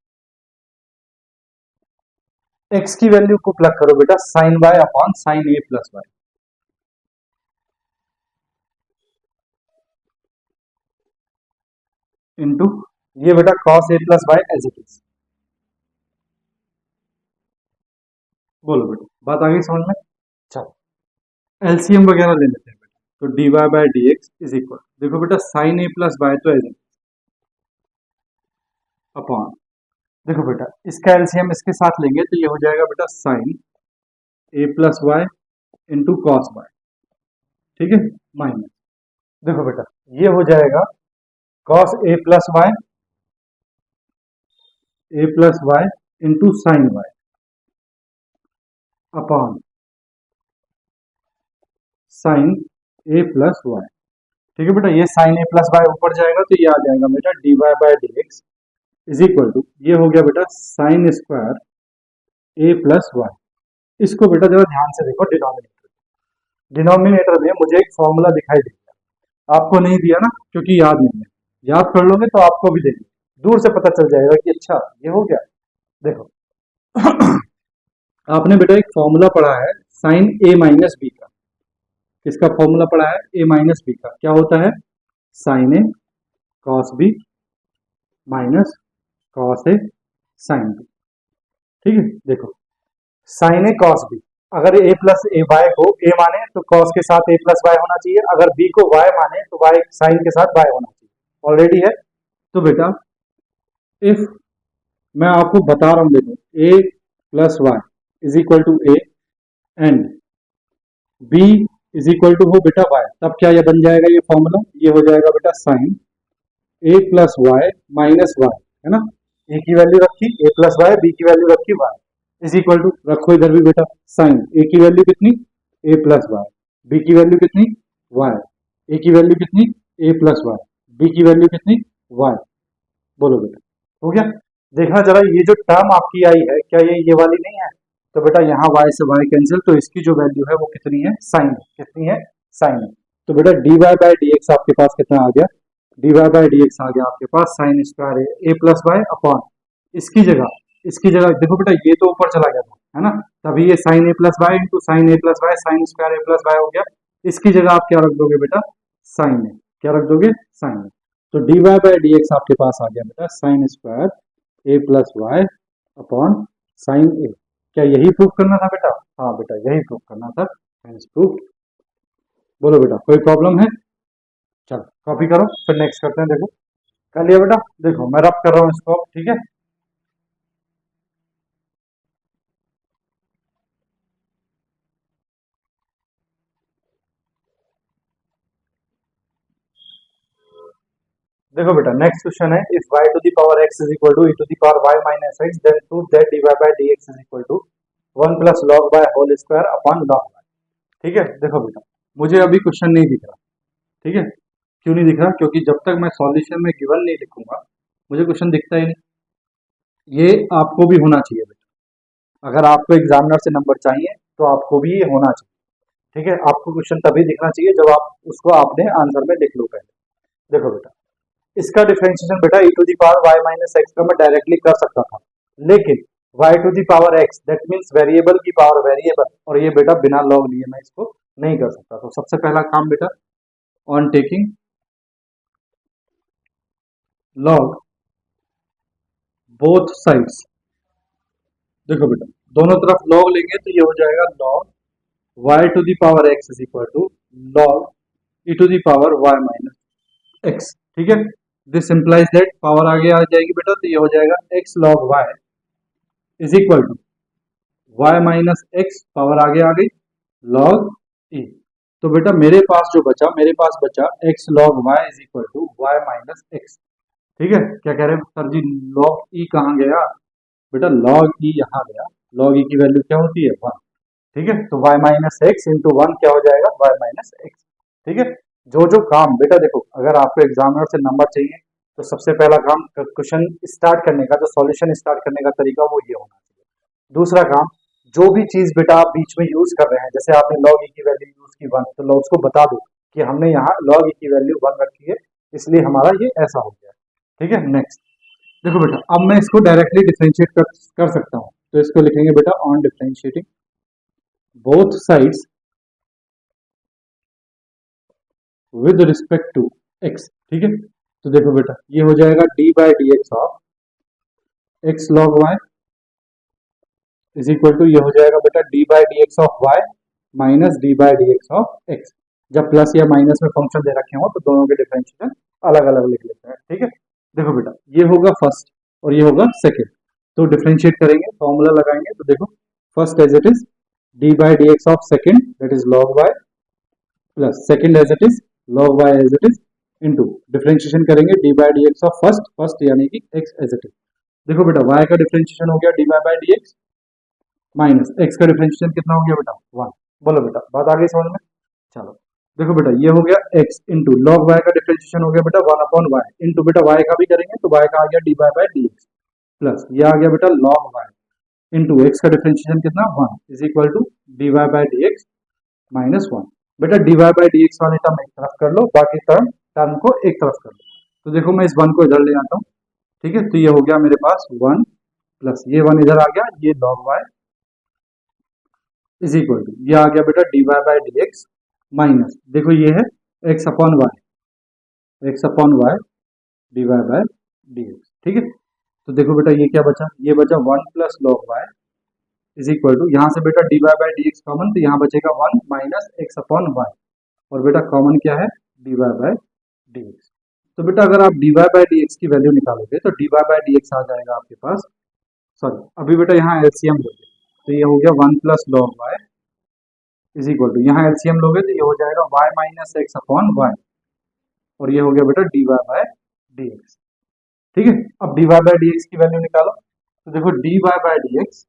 x की वैल्यू को प्लग करो बेटा sine y upon sine a plus y, into ये बेटा cos a plus y as it is. बोलो बेटा, बात आ गई समझ में। चलो एलसीएम वगैरह ले लेते हैं बेटा, तो d y by d x is equal, देखो बेटा साइन ए प्लस वाई तो एज अपॉन, देखो बेटा इसका एलसीएम इसके साथ लेंगे तो ये हो जाएगा बेटा sine a plus y into cos y, ठीक है, माइनस, देखो बेटा ये हो जाएगा cos a plus y into sine y upon sine a plus y. ठीक है बेटा, ये साइन ए प्लस वाई ऊपर जाएगा तो ये आ जाएगा बेटा d y by d x is equal to, ये हो गया बेटा sine square a plus y. इसको बेटा जरा ध्यान से देखो, डिनोमिनेटर में मुझे एक फॉर्मूला दिखाई देगा, आपको नहीं दिया ना क्योंकि याद नहीं है, याद कर लोगे तो आपको भी देंगे, दूर से पता चल जाएगा कि अच्छा ये हो गया। देखो आपने बेटा एक फॉर्मूला पढ़ा है साइन ए माइनस बी का, किसका फॉर्मूला पढ़ा है, ए माइनस बी का, क्या होता है sign A cos B minus cos A sine B. ठीक है, देखो साइन ए कॉस बी, अगर ए प्लस ए वाई को ए माने तो कॉस के साथ ए प्लस वाई होना चाहिए, अगर बी को वाई माने तो वाई साइन के साथ वाई होना चाहिए, ऑलरेडी है। तो बेटा इफ मैं आपको बता रहा हूं, देखो a plus y is equal to a and b is equal to हो बेटा वाई, तब क्या ये बन जाएगा, ये फॉर्मूला ये हो जाएगा बेटा sine a plus y minus Y, है ना, ए की वैल्यू रखी ए प्लस वाई, बी की वैल्यू रखी वाई इज इक्वल टू, रखो इधर भी बेटा साइन ए की वैल्यू कितनी ए प्लस वाई, बी की वैल्यू कितनी वाई, ए की वैल्यू कितनी ए प्लस वाई, बी की वैल्यू कितनी वाई। बोलो बेटा हो गया। देखना जरा ये जो टर्म आपकी आई है क्या ये वाली नहीं है, तो बेटा यहाँ y से y कैंसिल, तो इसकी जो वैल्यू है वो कितनी है साइन है, कितनी है साइन है। तो बेटा d y by d x आपके पास कितना आ गया, d y by d x आ गया आपके पास sine square a plus y upon, इसकी जगह देखो बेटा ये तो ऊपर चला गया था, है ना, तभी ये sine a plus y into sine a plus y sine square a plus y हो गया। इसकी जगह आप क्या रख दोगे बेटा साइन ए, क्या रख दोगे साइन ए, तो d y by d x आपके पास आ गया बेटा sine square a plus y upon sine a. क्या यही प्रूफ करना था बेटा, हाँ बेटा यही प्रूफ करना था, प्रूफ। बोलो बेटा कोई प्रॉब्लम है, चलो कॉपी करो फिर नेक्स्ट करते हैं। देखो कर लिया बेटा, देखो मैं रब कर रहा हूँ इसको, ठीक है। देखो बेटा नेक्स्ट क्वेश्चन है, if y to the power x is equal to e to the power y minus x then prove that dy by dx is equal to 1 plus log y whole square upon log y। ठीक है, देखो बेटा मुझे अभी question नहीं दिख रहा, ठीक है, क्यों नहीं दिख रहा, क्योंकि जब तक मैं सॉल्यूशन में गिवन नहीं लिखूंगा मुझे क्वेश्चन दिखता ही नहीं। ये आपको भी होना चाहिए बेटा, अगर आपको एग्जामिनर से नंबर चाहिए तो आपको भी ये होना चाहिए, ठीक है, आपको क्वेश्चन तभी दिखना चाहिए जब आप उसको आपने आंसर में लिख लो पहले। देखो बेटा इसका डिफरेंशिएशन बेटा e to the power y minus x का मैं डायरेक्टली कर सकता था, लेकिन y to the power x, that means variable की पावर वेरिएबल, और ये बेटा बिना लॉग लिए मैं इसको नहीं कर सकता। तो सबसे पहला काम बेटा, on taking log both sides, देखो बेटा दोनों तरफ लॉग लेंगे तो ये हो जाएगा log y to the power x is equal to log e to the power y minus x, ठीक है। दिस इंप्लाइज दैट पावर आगे आ जाएगी बेटा, तो ये हो जाएगा x log y is equal to y minus x, power आगे आ गई log e। तो बेटा मेरे पास बचा x log y is equal to y minus x, ठीक है। क्या कह रहे हैं सर जी, log e कहाँ गया बेटा, log e यहाँ गया, log e की वैल्यू क्या होती है 1, ठीक है। तो y minus x into one क्या हो जाएगा y माइनस एक्स, ठीक है। जो काम बेटा देखो, अगर आपको एग्जामिनर से नंबर चाहिए तो सबसे पहला काम क्वेश्चन स्टार्ट करने का, जो सॉल्यूशन स्टार्ट करने का तरीका वो ये होना चाहिए। दूसरा काम, जो भी चीज बेटा आप बीच में यूज कर रहे हैं, जैसे आपने log e की वैल्यू यूज की 1, तो उसको बता दो कि हमने यहाँ log e की वैल्यू 1 रखी है, इसलिए हमारा ये ऐसा हो गया, ठीक है। नेक्स्ट देखो बेटा, अब मैं इसको डायरेक्टली डिफरेंशिएट कर सकता हूँ, तो इसको लिखेंगे बेटा on differentiating both sides with respect to x, ठीक है। तो देखो बेटा ये हो जाएगा d by d x of x log y is equal to, ये हो जाएगा बेटा d by d x of y minus d by d x of x। जब प्लस या माइनस में फंक्शन दे रखे हो तो दोनों के डिफरेंशिएशन अलग अलग लिख लेते हैं, ठीक है। देखो बेटा ये होगा फर्स्ट और ये होगा सेकेंड, तो डिफरेंशिएट करेंगे, फॉर्मूला लगाएंगे, तो देखो first as it is d by d x of second that is log y plus second as it is log y as it is into differentiation करेंगे d by d x of first यानी कि x as it is. देखो बेटा y का differentiation हो गया dy by d x minus x का differentiation कितना हो गया बेटा 1। बोलो बेटा बात आ गई समझ में? चलो देखो बेटा ये हो गया x इंटू log y का डिफरेंशिएशन हो गया बेटा 1 अपॉन y इंटू बेटा y का भी करेंगे तो y का आ गया dy by d x plus ये आ गया बेटा log y इंटू x का डिफरेंशिएशन कितना 1 is equal to dy by d x minus 1। बेटा dy बाई डी एक्स वाले टर्म एक तरफ कर लो, बाकी टर्म को एक तरफ कर लो। तो देखो मैं इस 1 को इधर ले आता हूँ, ठीक है। तो ये हो गया मेरे पास 1 प्लस ये 1 इधर आ गया, ये log y is equal to ये आ गया बेटा dy by d x minus, देखो ये है x upon y dy by d x, ठीक है। तो देखो बेटा ये क्या बचा, ये बचा 1 plus log y is equal to, यहाँ से बेटा dy by d x common, तो यहाँ बचेगा 1 माइनस एक्स अपॉन वाई, और बेटा कॉमन क्या है dy बाई डी एक्स। तो बेटा अगर आप dy बाई डी एक्स की वैल्यू निकालोगे तो dy बाई डी एक्स आ जाएगा आपके पास, सॉरी अभी बेटा यहाँ एलसीएम लोगे तो ये हो गया 1 plus log y is equal to, यहाँ एलसीएम लोगे तो ये हो जाएगा y minus x upon y, और ये हो गया बेटा dy बाई डी एक्स, ठीक है। अब dy बाई डी एक्स की वैल्यू निकालो, तो देखो dy by d x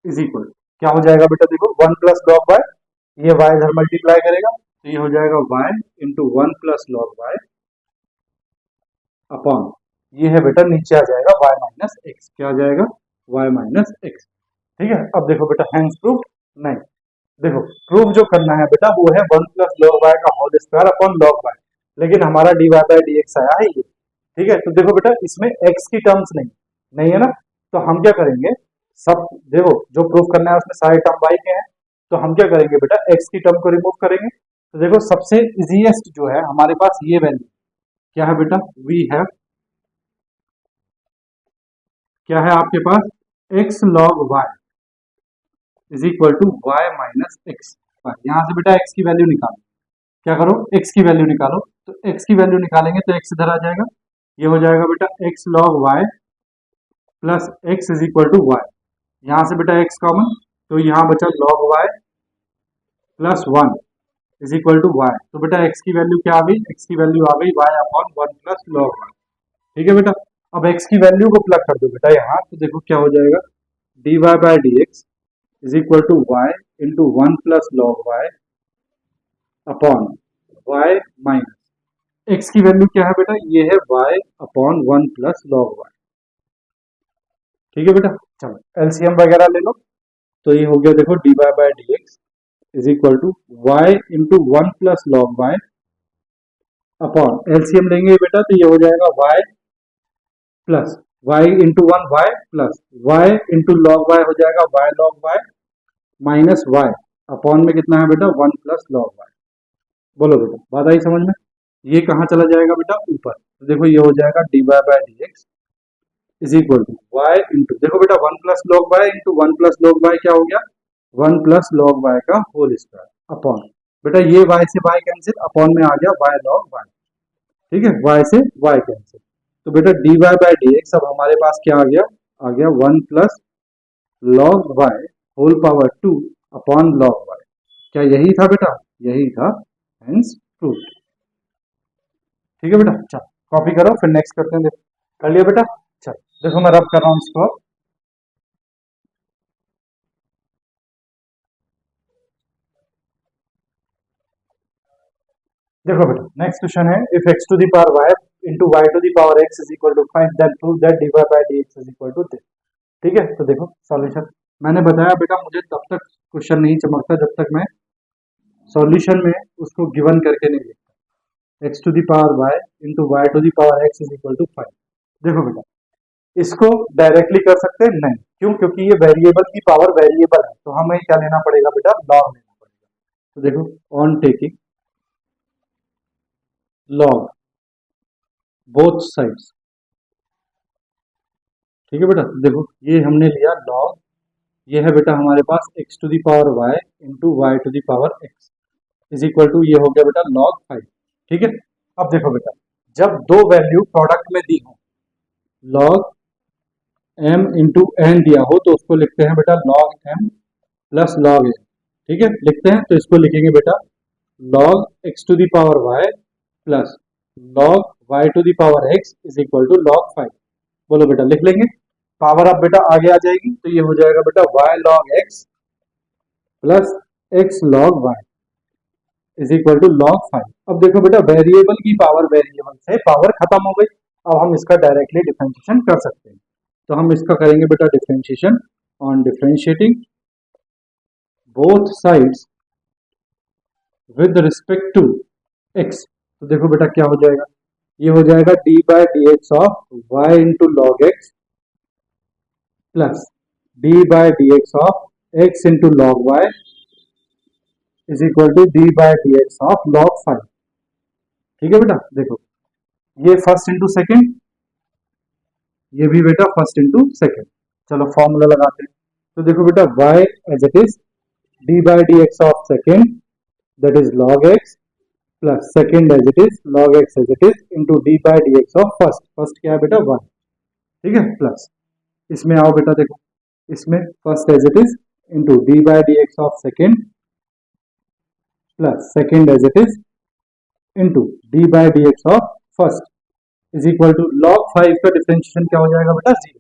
is equal क्या हो जाएगा बेटा, देखो 1 प्लस log y, ये y इधर मल्टीप्लाई करेगा तो ये हो जाएगा y into 1 plus log y upon, ये है बेटा नीचे आ जाएगा y माइनस एक्स, क्या आ जाएगा y माइनस एक्स, ठीक है। अब देखो बेटा हैंस प्रूफ नहीं, देखो प्रूफ जो करना है बेटा वो है 1 प्लस log y का whole square upon log y, लेकिन हमारा dy बाई डी एक्स आया है ये, ठीक है। तो देखो बेटा इसमें x की टर्म्स नहीं है ना, तो हम क्या करेंगे, सब देखो जो प्रूफ करना है उसमें सारे टर्म y के हैं, तो हम क्या करेंगे बेटा x की टर्म को रिमूव करेंगे। तो देखो सबसे इजीएस्ट जो है हमारे पास ये वैल्यू क्या है बेटा, वी हैव क्या है आपके पास x log y is equal to y minus x. यहाँ से बेटा x की वैल्यू निकालो, क्या करो x की वैल्यू निकालो, तो x की वैल्यू निकालेंगे तो x इधर आ जाएगा, ये हो जाएगा बेटा x log y plus x is equal to y, यहाँ से बेटा x कॉमन तो यहाँ बचा log y plus 1 is equal to y, तो बेटा x की वैल्यू क्या आ गई, x की वैल्यू आ गई y upon 1 plus log y, ठीक है बेटा। अब x की वैल्यू को प्लग कर दो बेटा यहाँ, तो देखो क्या हो जाएगा dy by d x is equal to y into 1 plus log y upon y minus x की वैल्यू क्या है बेटा, ये है y upon 1 plus log y, ठीक है बेटा। चलो एलसीएम वगैरह ले लो, तो ये हो गया देखो dy by d x is equal to y into 1 plus log y upon LCM लेंगे बेटा तो ये हो जाएगा y plus y into one y plus y into log y हो जाएगा y log y minus y upon में कितना है बेटा वन प्लस लॉग वाई। बोलो बेटा बात आई समझ में। ये कहाँ चला जाएगा बेटा ऊपर, तो देखो ये हो जाएगा d y by d x is equal to y into देखो बेटा one plus log y into one plus log y क्या हो गया वन प्लस लॉग वाई का होल स्क्वायर अपॉन बेटा ये वाई से वाई कैंसिल अपॉन में आ गया वाई लॉग वाई। ठीक है वाई से वाई कैंसिल तो बेटा d y by d x अब हमारे पास क्या आ गया one plus log y whole power two upon log y. क्या यही था बेटा, यही था हेंस प्रूफ। ठीक है बेटा चल कॉपी करो फिर नेक्स्ट करते हैं। देखो कर लिया बेटा, चल देखो मैं रब कर रहा हूँ इसको। देखो बेटा नेक्स्ट क्वेश्चन है if x to the power y into y to the power x is equal to 5 then prove that d y by d x is equal to this. ठीक है तो देखो सॉल्यूशन मैंने बताया बेटा मुझे तब तक क्वेश्चन नहीं चमकता जब तक मैं सॉल्यूशन में उसको गिवन करके नहीं लिखता। X to the power y into y to the power x is equal to 5। देखो बेटा इसको डायरेक्टली कर सकते हैं नहीं, क्यों, क्योंकि ये वेरिएबल की पावर वेरिएबल है तो हमें क्या लेना पड़ेगा बेटा लॉग लेना पड़ेगा। तो देखो on taking log both sides. ठीक है बेटा देखो ये हमने लिया लॉग, ये है बेटा हमारे पास x to the power y into y to the power x is equal to ये हो गया बेटा लॉग 5। ठीक है अब देखो बेटा जब दो वैल्यू प्रोडक्ट में दी हो लॉग m इंटू एन दिया हो तो उसको लिखते हैं बेटा log m plus log n। ठीक है लिखते हैं तो इसको लिखेंगे बेटा log x to the power y plus log y to the power x is equal to log 5। बोलो बेटा लिख लेंगे, पावर अब बेटा आगे आ जाएगी तो ये हो जाएगा बेटा y log x plus x log y is equal to log 5। अब देखो बेटा वेरिएबल की पावर वेरिएबल से पावर खत्म हो गई, अब हम इसका डायरेक्टली डिफरेंशिएशन कर सकते हैं। तो हम इसका करेंगे बेटा differentiation on differentiating both sides with respect to x। तो देखो बेटा क्या हो जाएगा, ये हो जाएगा d by d x of y into log x plus d by d x of x into log y is equal to d by d x of log 5। ठीक है बेटा देखो ये फर्स्ट इंटू सेकेंड, ये भी बेटा first into second. चलो formula लगाते हैं तो देखो बेटा y as it is d by d x of second that is log x plus second as it is log x as it is into d by d x of first, first क्या है बेटा 1। ठीक है plus इसमें आओ बेटा देखो इसमें first as it is into d by d x of second plus second as it is into d by d x of first is equal to log 5 का डिफरेंशिएशन क्या हो जाएगा बेटा 0,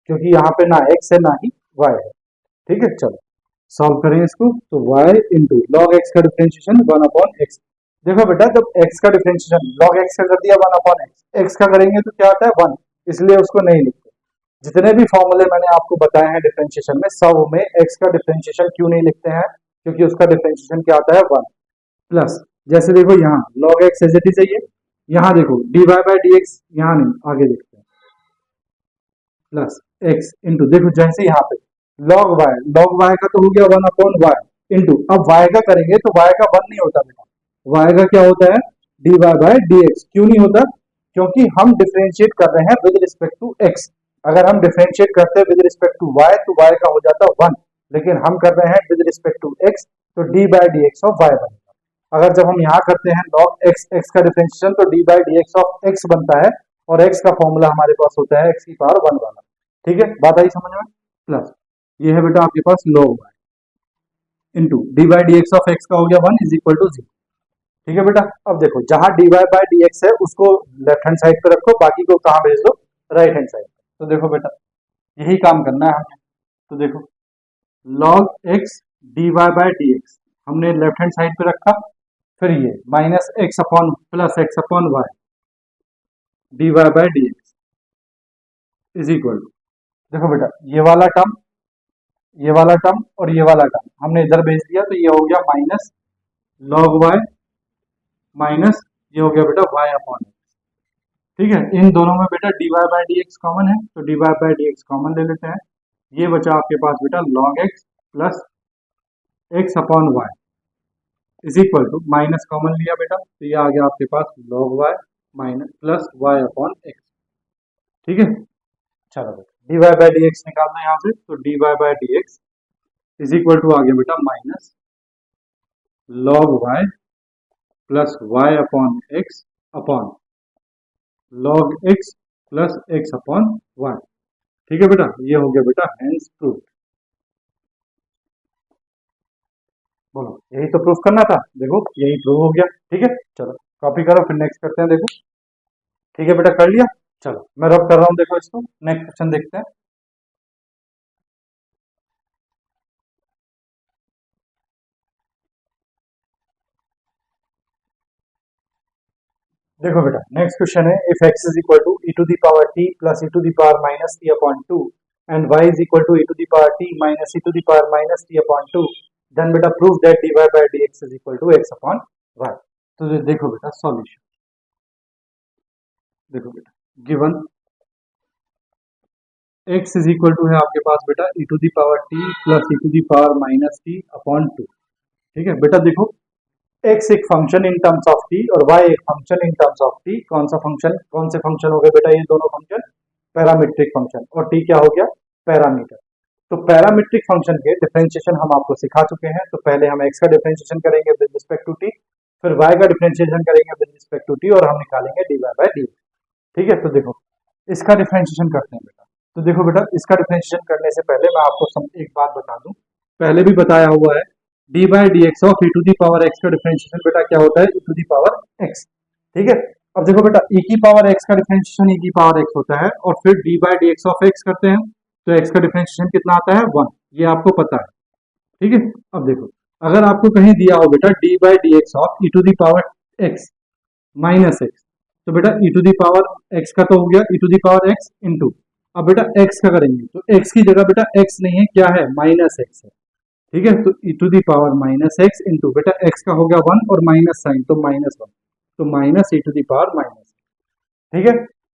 क्योंकि यहाँ पे ना x है ना ही y है। ठीक है चलो सॉल्व करें इसको तो y इंटू लॉग एक्स का डिफरेंशिएशन 1 अपॉन एक्स। देखो बेटा जब x का डिफरेंशिएशन log x का कर दिया 1 अपॉन x का करेंगे तो क्या आता है 1, इसलिए उसको नहीं लिखते। जितने भी फॉर्मूले मैंने आपको बताए हैं डिफरेंशिएशन में सब में x का डिफरेंशिएशन क्यों नहीं लिखते हैं, क्योंकि उसका डिफरेंशिएशन क्या आता है 1 प्लस जैसे देखो यहाँ log x as it is है, यहाँ देखो dy बाई डी एक्स यहाँ नहीं आगे देखते हैं प्लस x इंटू देखो जैसे यहाँ पे log y का तो हो गया 1 अपॉन वाई इंटू अब y का करेंगे तो y का 1 नहीं होता बेटा, y का क्या होता है dy बाई डी एक्स। क्यों नहीं होता, क्योंकि हम डिफरेंशिएट कर रहे हैं विद रिस्पेक्ट टू x। अगर हम डिफरेंशिएट करते हैं विद रिस्पेक्ट टू y तो y का हो जाता 1, लेकिन हम कर रहे हैं विद रिस्पेक्ट टू x तो d by d x of y बनेगा। अगर जब हम यहाँ करते हैं log x का डिफरेंशिएशन तो d by d x of x बनता है और x का फॉर्मूला हमारे पास होता है x की पावर 1 वाला। ठीक है बात आई समझ में। प्लस ये है बेटा आपके पास log y into d by d x of x का हो गया 1 इज इक्वल टू 0। ठीक है बेटा अब देखो जहां dy बाई डी एक्स है उसको लेफ्ट हैंड साइड पे रखो, बाकी को कहाँ भेज दो राइट हैंड साइड पे। तो देखो बेटा यही काम करना है हमें। तो देखो log x dy by d x हमने लेफ्ट हैंड साइड पे रखा, फिर ये minus x upon plus x upon y d y by d x is equal to देखो बेटा ये वाला टर्म और ये वाला टर्म हमने इधर भेज दिया तो ये हो गया माइनस लॉग वाई माइनस ये हो गया बेटा वाई अपॉन एक्स। ठीक है, इन दोनों में बेटा dy by d x common है, तो dy by d x common ले लेते हैं। ये बचा आपके पास बेटा log x plus x upon y is equal to, minus common लिया बेटा तो ये आ गया आपके पास log y minus plus y upon x. ठीक है, चलो बेटा dy बाई डी एक्स निकालना है यहाँ से, तो dy by d x is equal to आ गया बेटा minus log y plus y upon x upon log x plus x upon y. ठीक है बेटा, ये हो गया बेटा हेंस प्रूफ। बोलो, यही तो प्रूफ करना था, देखो यही प्रूफ हो गया। ठीक है, चलो कॉपी करो, फिर नेक्स्ट करते हैं। देखो ठीक है बेटा, कर लिया। चलो मैं रब कर रहा हूँ, देखो इसको, नेक्स्ट क्वेश्चन देखते हैं। देखो बेटा नेक्स्ट क्वेश्चन है, if x is equal to e to the power t plus e to the power minus t upon 2 and y is equal to e to the power t minus e to the power minus t upon 2, then बेटा prove that dy by dx is equal to x upon y। तो देखो बेटा solution, देखो बेटा given x is equal to है आपके पास बेटा e to the power t plus e to the power minus t upon 2। ठीक है बेटा, देखो x एक function in terms of t और y एक function in terms of t। कौन सा फंक्शन, कौन से फंक्शन हो गए बेटा ये दोनों फंक्शन? पैरामीट्रिक फंक्शन, और t क्या हो गया? पैरामीटर। तो पैरामीट्रिक फंक्शन के डिफरेंशिएशन हम आपको सिखा चुके हैं। तो पहले हम x का डिफरेंशिएशन करेंगे विद रिस्पेक्ट टू t, फिर y का डिफरेंशिएशन करेंगे विद रिस्पेक्ट टू t, और हम निकालेंगे dy बाय डी। ठीक है, तो देखो इसका डिफरेंशिएशन करते हैं बेटा। तो देखो बेटा इसका डिफरेंशिएशन करने से पहले मैं आपको एक बात बता दूं, पहले भी बताया हुआ है, d by d x of e to the power x का डिफरेंशिएशन बेटा क्या होता है? E to the power x. ठीक है, अब देखो बेटा ई की पावर एक्स का डिफरेंशिएशन ई की पावर एक्स होता है, और फिर d by d x of x करते हैं तो एक्स का डिफरेंशिएशन कितना आता है? 1। ये आपको पता है। ठीक है, अब देखो अगर आपको कहीं दिया हो बेटा d by d x of e to the power x minus x, तो बेटा e to the power x का तो हो गया e to the power x into, अब बेटा एक्स का करेंगे तो एक्स की जगह बेटा एक्स नहीं है, क्या है? माइनस एक्स है। ठीक है, तो e to the power minus x into बेटा x का हो गया 1 और माइनस साइन तो -1, तो minus e to the power minus. ठीक है,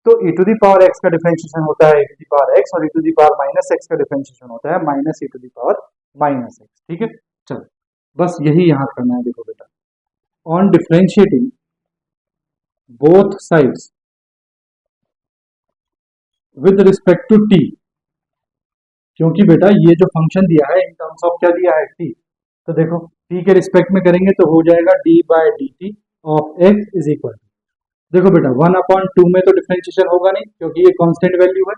तो e to the power x का डिफरेंशिएशन होता है e to the power x, और e to the power minus x का डिफरेंशिएशन होता है minus e to the power minus x। ठीक है, चलो बस यही यहाँ करना है। देखो बेटा on differentiating both sides with respect to t, क्योंकि बेटा ये जो फंक्शन दिया है इन टर्म्स ऑफ क्या दिया है? t। तो देखो t के रिस्पेक्ट में करेंगे तो हो जाएगा d by d t of x is equal to, देखो बेटा 1/2 में तो डिफरेंशिएशन होगा नहीं क्योंकि ये कांस्टेंट वैल्यू है।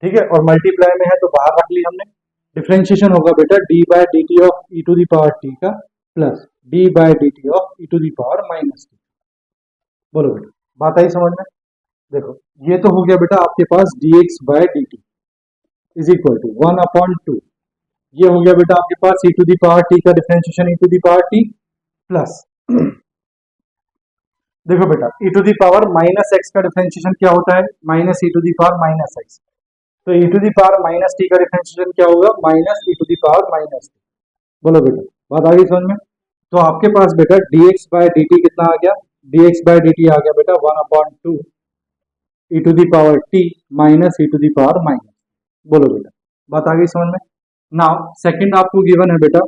ठीक है, और मल्टीप्लाई में है तो बाहर रख ली हमने। डिफरेंशिएशन होगा बेटा d by d t of e to the power t का plus d by d t of e to the power minus t। बोलो बेटा बात आई समझ में? देखो ये तो हो गया बेटा आपके पास dx by d t is equal to 1/2। ये हो गया बेटा आपके पास e to the power t का differentiation e to the power t plus देखो बेटा e to the power minus x का डिफरेंशिएशन क्या होता है? Minus e to the power minus x। तो e to the power minus t का differentiation क्या होगा? Minus e to the power minus t। बोलो बेटा बात आ गई समझ में? तो आपके पास बेटा dx बाय dt कितना आ गया? dx बाय dt आ गया बेटा 1/2 e to the power t minus e to the power minus. बोलो बेटा बात आ गई समझ में? नाउ सेकंड आपको गिवन है बेटा,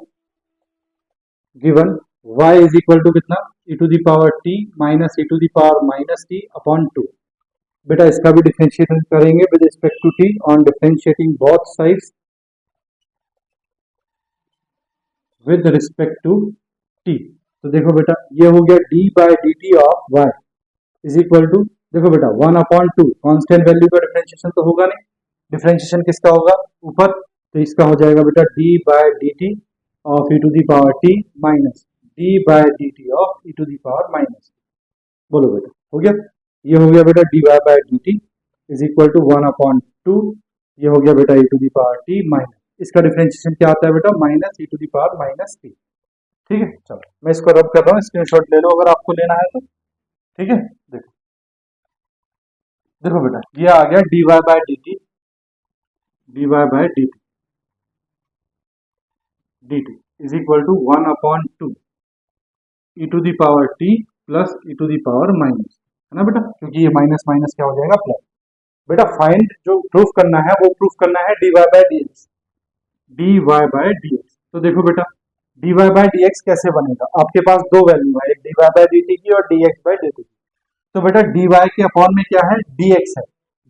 given y is equal to कितना? e to the power t minus e to the power minus t upon 2। बेटा इसका भी डिफरेंशिएशन करेंगे with respect to t on differentiating both sides with respect to t। तो देखो बेटा ये हो गया d by d t of y is equal to, देखो बेटा 1/2 कांस्टेंट वैल्यू का डिफरेंशिएशन तो होगा नहीं, डिफरेंशिएशन किसका होगा? ऊपर, तो इसका हो जाएगा बेटा d by d t of e to the power t minus d by d t of e to the power minus. बोलो बेटा हो गया? ये हो गया बेटा dy by d t is equal to 1/2, ये हो गया बेटा e to the power t minus, इसका डिफरेंशिएशन क्या आता है बेटा? Minus e to the power minus t। ठीक है, चलो मैं इसको रब कर रहा हूँ, स्क्रीनशॉट ले लो अगर आपको लेना है तो। ठीक है, देखो देखो बेटा ये आ गया dy by d t, dy by d t dt is equal to 1/2 e to the power t plus e to the power minus. है ना बेटा, क्योंकि ये माइनस माइनस क्या हो जाएगा प्लस। बेटा फाइंड जो प्रूफ करना है वो प्रूफ करना है dy by d x, dy by d x. तो देखो बेटा dy बाय डी एक्स कैसे बनेगा, आपके पास दो वैल्यू है, एक dy बाय डी टी की और dx बाय डी टी की। तो बेटा dy के अपॉन में क्या है, dx है,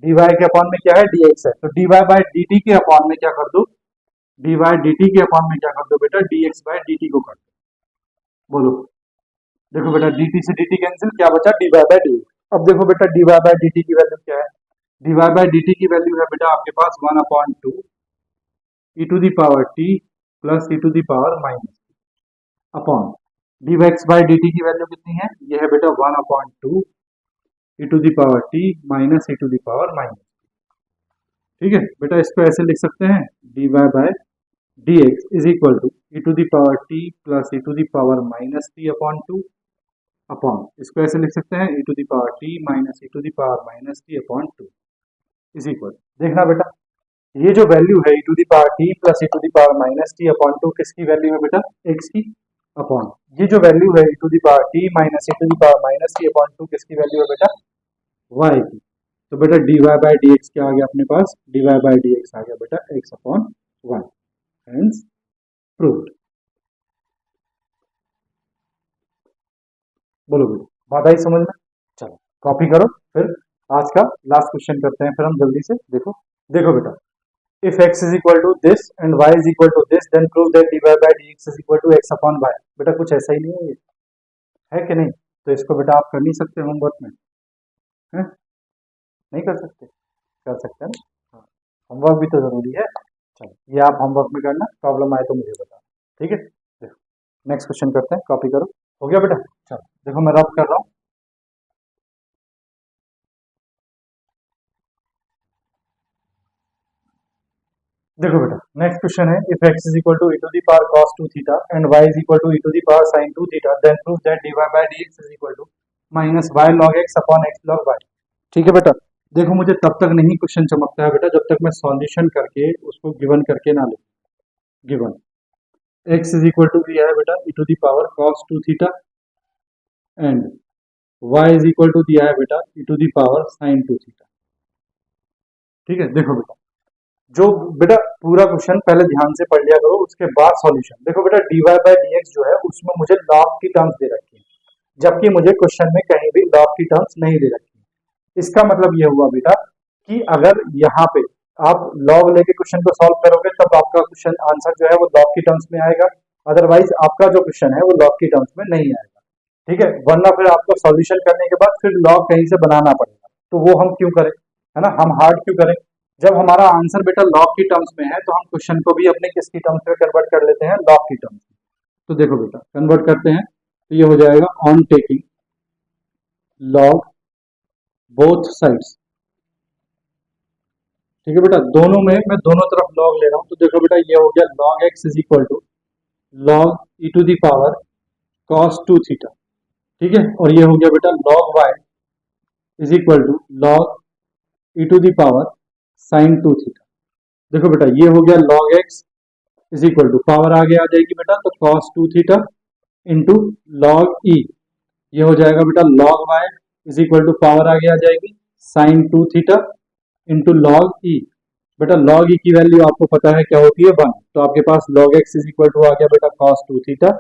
dy के अपॉन में क्या है, dx है, तो dy बाय dt के अपॉन में क्या कर दो, dy dt के अपॉन में क्या कर दो बेटा, dx बाय dt को कर दो। बोलो, देखो बेटा dt से dt कैंसिल, क्या बचा dy बाय dx। अब देखो बेटा dy बाय dt की वैल्यू क्या है, dy बाय dt की वैल्यू है बेटा आपके पास 1/2 e to the power t plus e to the power minus upon dx by dt की वैल्यू कितनी है, ये है बेटा 1/2 e to the power t minus e to the power minus. ठीक है बेटा, इसको ऐसे लिख सकते हैं dy by dx is equal to e to the power t plus e to the power minus t upon 2 upon, इसको ऐसे लिख सकते हैं e to the power t minus e to the power minus t upon 2 is equal. देखना बेटा ये जो value है e to the power t plus e to the power minus t upon 2 किसकी वैल्यू है बेटा, x की, upon ये जो वैल्यू है e to the power t minus e to the power minus t upon 2 किसकी value है बेटा, y की। तो बेटा dy बाय dx क्या आ गया अपने पास, dy बाय dx आ गया बेटा x upon y, hence proved. बोलो बेटा बात आई समझ में, चलो कॉपी करो, फिर आज का लास्ट क्वेश्चन करते हैं फिर हम जल्दी से। देखो देखो बेटा, if x is equal to this and y is equal to this then prove that dy by dx is equal to x upon y। बेटा कुछ ऐसा ही नहीं है ये, है कि नहीं, तो इसको बेटा आप कर नहीं सकते होमवर्क में, है नहीं कर सकते, कर सकते हैं ना, हाँ होमवर्क भी तो जरूरी है। चलो ये आप होमवर्क में करना, प्रॉब्लम आए तो मुझे बताना, ठीक है। देखो नेक्स्ट क्वेश्चन करते हैं, कॉपी करो, हो गया बेटा। चलो देखो मैं रब कर रहा हूँ, देखो बेटा नेक्स्ट क्वेश्चन है, if x is equal to e to the power cos 2 theta and y is equal to e to the power sin 2 theta then prove that dy by dx is equal to minus y log x upon x log y। ठीक है बेटा, देखो मुझे तब तक नहीं question चमकता है बेटा जब तक मैं सॉल्यूशन करके उसको गिवन करके ना लूं। Given x is equal to दिया है बेटा e to the power cos 2 theta and y is equal to दिया है बेटा e to the power sin 2 theta. ठीक है, देखो बेटा जो बेटा पूरा क्वेश्चन पहले ध्यान से पढ़ लिया करो, उसके बाद सॉल्यूशन। देखो बेटा dy बाय dx जो है उसमें मुझे लॉग की टर्म्स दे रखी है, जबकि मुझे क्वेश्चन में कहीं भी लॉग की टर्म्स नहीं दे रखी है। इसका मतलब ये हुआ बेटा कि अगर यहाँ पे आप लॉग लेके क्वेश्चन को सॉल्व करोगे तब आपका क्वेश्चन आंसर जो है वो लॉग की टर्म्स में आएगा, अदरवाइज आपका जो क्वेश्चन है वो लॉग की टर्म्स में नहीं आएगा। ठीक है, वरना फिर आपको सॉल्यूशन करने के बाद फिर लॉग कहीं से बनाना पड़ेगा, तो वो हम क्यों करें, है ना, हम हार्ड क्यों करें। जब हमारा आंसर बेटा लॉग की टर्म्स में है तो हम क्वेश्चन को भी अपने किसकी टर्म्स में कन्वर्ट कर लेते हैं, लॉग की टर्म्स में। तो देखो बेटा कन्वर्ट करते हैं तो ये हो जाएगा on taking log both sides. ठीक है बेटा, दोनों में मैं दोनों तरफ लॉग ले रहा हूं, तो देखो बेटा ये हो गया log x is equal to log e to the power cos 2 theta. ठीक है, और ये हो गया बेटा log y is equal to log e to the power sine 2 theta. देखो बेटा ये हो गया log x is equal to power आगे आ जाएगी बेटा तो cos 2 theta into log e, ये हो जाएगा बेटा log y is equal to power आगे आ जाएगी sin 2 theta into log e। बेटा log e की वैल्यू आपको पता है क्या होती है 1, तो आपके पास log x is equal to आ गया बेटा cos 2 थीटा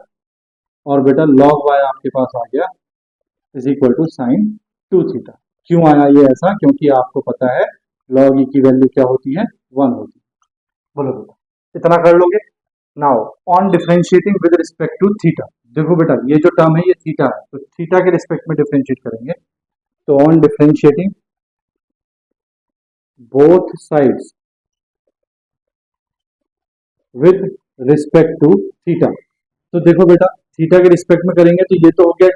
और बेटा log y आपके पास आ गया is equal to sin 2 theta. क्यों आया ये ऐसा, क्योंकि आपको पता है log e की वैल्यू क्या होती है 1 होती है। बोलो बेटा इतना कर लोगे। Now on differentiating with respect to theta, देखो बेटा ये जो टर्म है ये थीटा है, तो थीटा के रिस्पेक्ट में डिफरेंशिएट करेंगे, तो on differentiating both sides with respect to theta, तो देखो बेटा थीटा के रिस्पेक्ट में करेंगे तो ये तो हो गया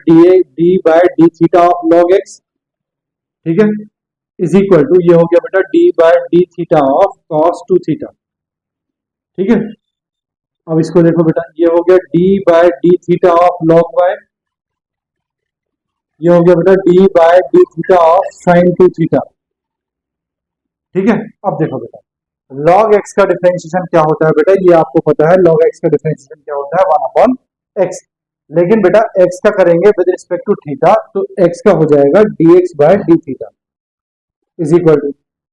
d by d theta of log x. ठीक है, इज इक्वल टू ये हो गया बेटा d by d theta of cos 2 theta. ठीक है, अब इसको देखो बेटा ये हो गया d by d theta of log y, ये हो गया बेटा d by d theta of sine 2 theta. ठीक है, अब देखो बेटा log x का डिफरेंशिएशन क्या होता है बेटा, ये आपको पता है log x का डिफरेंशिएशन क्या होता है 1/x। लेकिन बेटा x का करेंगे विद रिस्पेक्ट टू थीटा, तो x का हो जाएगा dx by d theta is equal to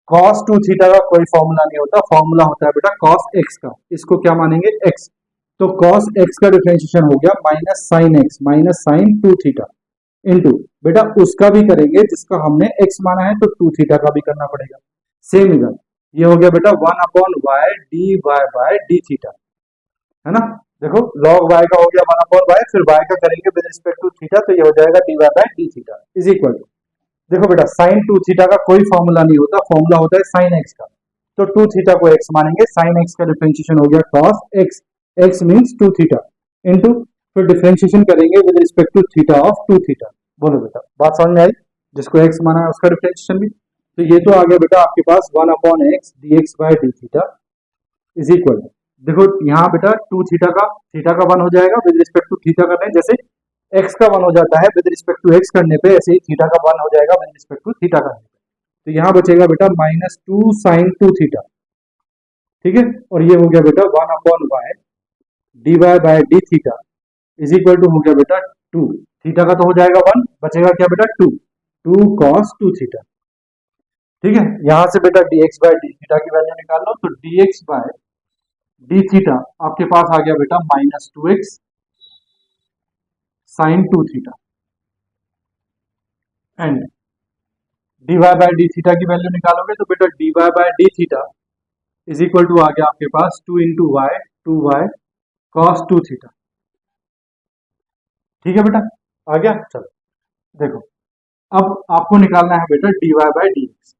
cos two theta का कोई फॉर्मूला नहीं होता, फॉर्मूला होता है बेटा कॉस x का, इसको क्या मानेंगे x, तो कॉस x का डिफरेंशिएशन हो गया minus sine x minus sine two theta into बेटा उसका भी करेंगे जिसका हमने x माना है, तो टू थीटा का भी करना पड़ेगा, सेम इधर ये हो गया बेटा one upon y d y by d theta, है ना। देखो log y का हो गया वन अपॉन वाई, फिर y का करेंगे विद रिस्पेक्ट टू थीटा, तो ये हो जाएगा d y by d theta is equal to, देखो बेटा साइन टू थीटा का कोई फॉर्मूला नहीं होता, फॉर्मूला होता है साइन एक्स का, तो टू थीटा को x मानेंगे, साइन एक्स का डिफरेंशिएशन हो गया cos x, x means two theta into फिर डिफरेंशिएशन करेंगे with respect to theta of two theta. बोलो बेटा बात समझ में आई, जिसको x माना है उसका डिफरेंशिएशन भी, तो ये तो आ गया बेटा आपके पास one upon x d x by d theta is equal to, देखो यहाँ बेटा टू थीटा का वन हो जाएगा विद रिस्पेक्ट टू थीटा करने, जैसे x का वन हो जाता है विद रिस्पेक्ट टू x करने पे, ऐसे ही थीटा का वन हो जाएगा विद रिस्पेक्ट टू थीटा करने पे, तो यहाँ बचेगा बेटा minus two sine two theta, ठीक है, और ये हो गया बेटा one upon y d y by d theta is equal to हो गया बेटा टू, थीटा का तो हो जाएगा वन, बचेगा क्या बेटा two, two cos two theta, ठीक है। यहां से बेटा dx बाय डी थीटा की वैल्यू निकाल लो, तो dx बाय डी थीटा आपके पास आ गया बेटा minus two x sine two theta and dy by d theta की वैल्यू निकालोगे तो बेटा dy by d theta is equal to आ गया आपके पास two into y two y cos two theta, ठीक है बेटा आ गया। चलो देखो अब आपको निकालना है बेटा dy बाय डी एक्स,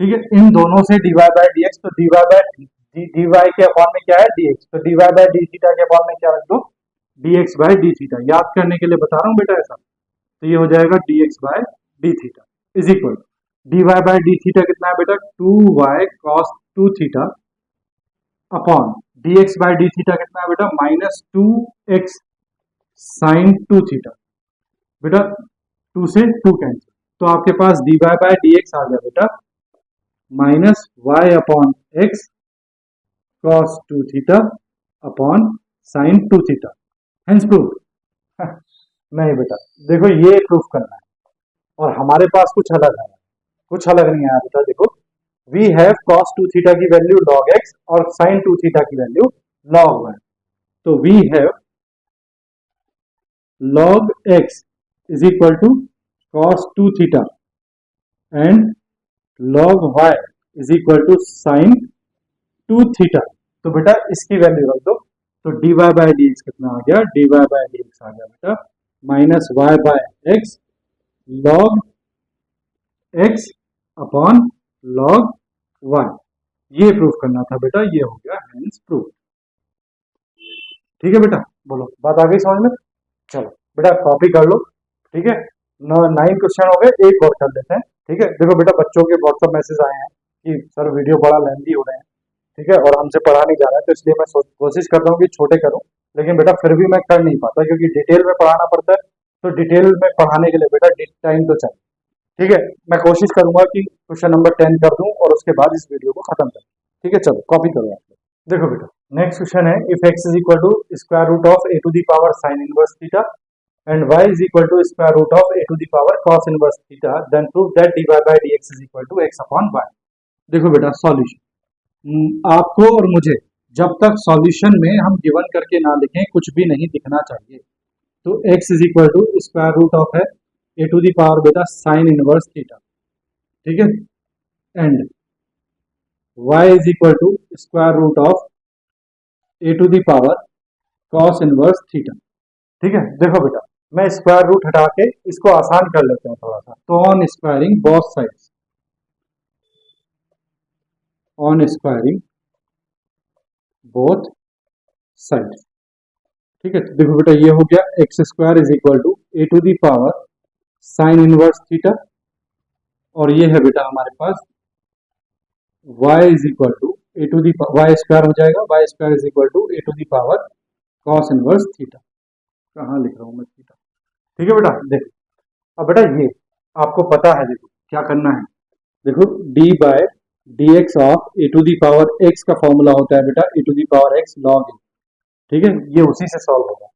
ठीक है, इन दोनों से dy बाय डी एक्स, तो dy बाय dy के अपॉन में क्या है dx, तो dy बाय डी थीटा के अपॉन में क्या रख दो dx बाय डी थीटा, याद करने के लिए बता रहा हूँ बेटा ऐसा, तो ये हो जाएगा dx by d theta is equal dy by d theta कितना है बेटा two y cos two theta upon dx by d theta कितना है बेटा minus two x sine two theta, बेटा टू से टू कैंसिल, तो आपके पास dy बाय डी एक्स आ गया बेटा minus y upon x cos two theta upon sine two theta, hence proof. नहीं बेटा देखो ये प्रूफ करना है और हमारे पास कुछ अलग है, कुछ अलग नहीं आया बेटा, देखो we have cos two theta की वैल्यू log x और साइन टू थीटा की वैल्यू log y, तो we have log x is equal to cos two theta and log y is equal to sine two theta, तो बेटा इसकी value रख दो, तो dy बाय डी एक्स कितना आ गया, dy बाय डी एक्स आ गया बेटा minus y by x log x upon log y, ये प्रूफ करना था बेटा, ये हो गया हेंस प्रूफ, ठीक है बेटा। बोलो बात आ गई समझ में, चलो बेटा कॉपी कर लो, ठीक है, 9 क्वेश्चन हो गए, एक और कर लेते हैं, ठीक है। देखो बेटा बच्चों के व्हाट्सएप मैसेज आए हैं कि सर वीडियो बड़ा लेंथी हो रहे हैं, ठीक है, और हमसे पढ़ा नहीं जा रहा है, तो इसलिए मैं कोशिश कर रहा हूँ कि छोटे करूँ, लेकिन बेटा फिर भी मैं कर नहीं पाता क्योंकि डिटेल में पढ़ाना पड़ता है, तो डिटेल में पढ़ाने के लिए बेटा टाइम तो चाहिए, ठीक है। मैं कोशिश करूंगा कि क्वेश्चन नंबर 10 कर दूं और उसके बाद इस वीडियो को खत्म कर, ठीक है। चलो कॉपी करो आप लोग, देखो बेटा नेक्स्ट क्वेश्चन है, if x is equal to square root of a to the power sine inverse theta and y is equal to square root of a to the power cos inverse theta, then prove that dy by dx is equal to x upon y। देखो बेटा solution आपको और मुझे जब तक solution में हम given करके ना लिखें कुछ भी नहीं दिखना चाहिए, तो x is equal to square root of है ए टू दी पावर बेटा साइन इनवर्स थीटा, ठीक है, and y is equal to square root of a to the power cos inverse theta, ठीक है। देखो बेटा मैं स्क्वायर रूट हटा के इसको आसान कर लेते हैं थोड़ा सा, तो on squaring both sides, on squaring both sides, ठीक है। तो देखो बेटा ये हो गया x square is equal to a to the power sine inverse theta, और ये है बेटा हमारे पास y is equal to a to the y square हो जाएगा, y square is equal to a to the power cos inverse theta, कहाँ लिख रहा हूँ मैं थीटा, ठीक है बेटा। देखो अब बेटा ये आपको पता है, देखो क्या करना है, देखो d by d x of a to the power x का फॉर्मूला होता है बेटा a to the power x log a, ठीक है, ये उसी से सॉल्व होगा,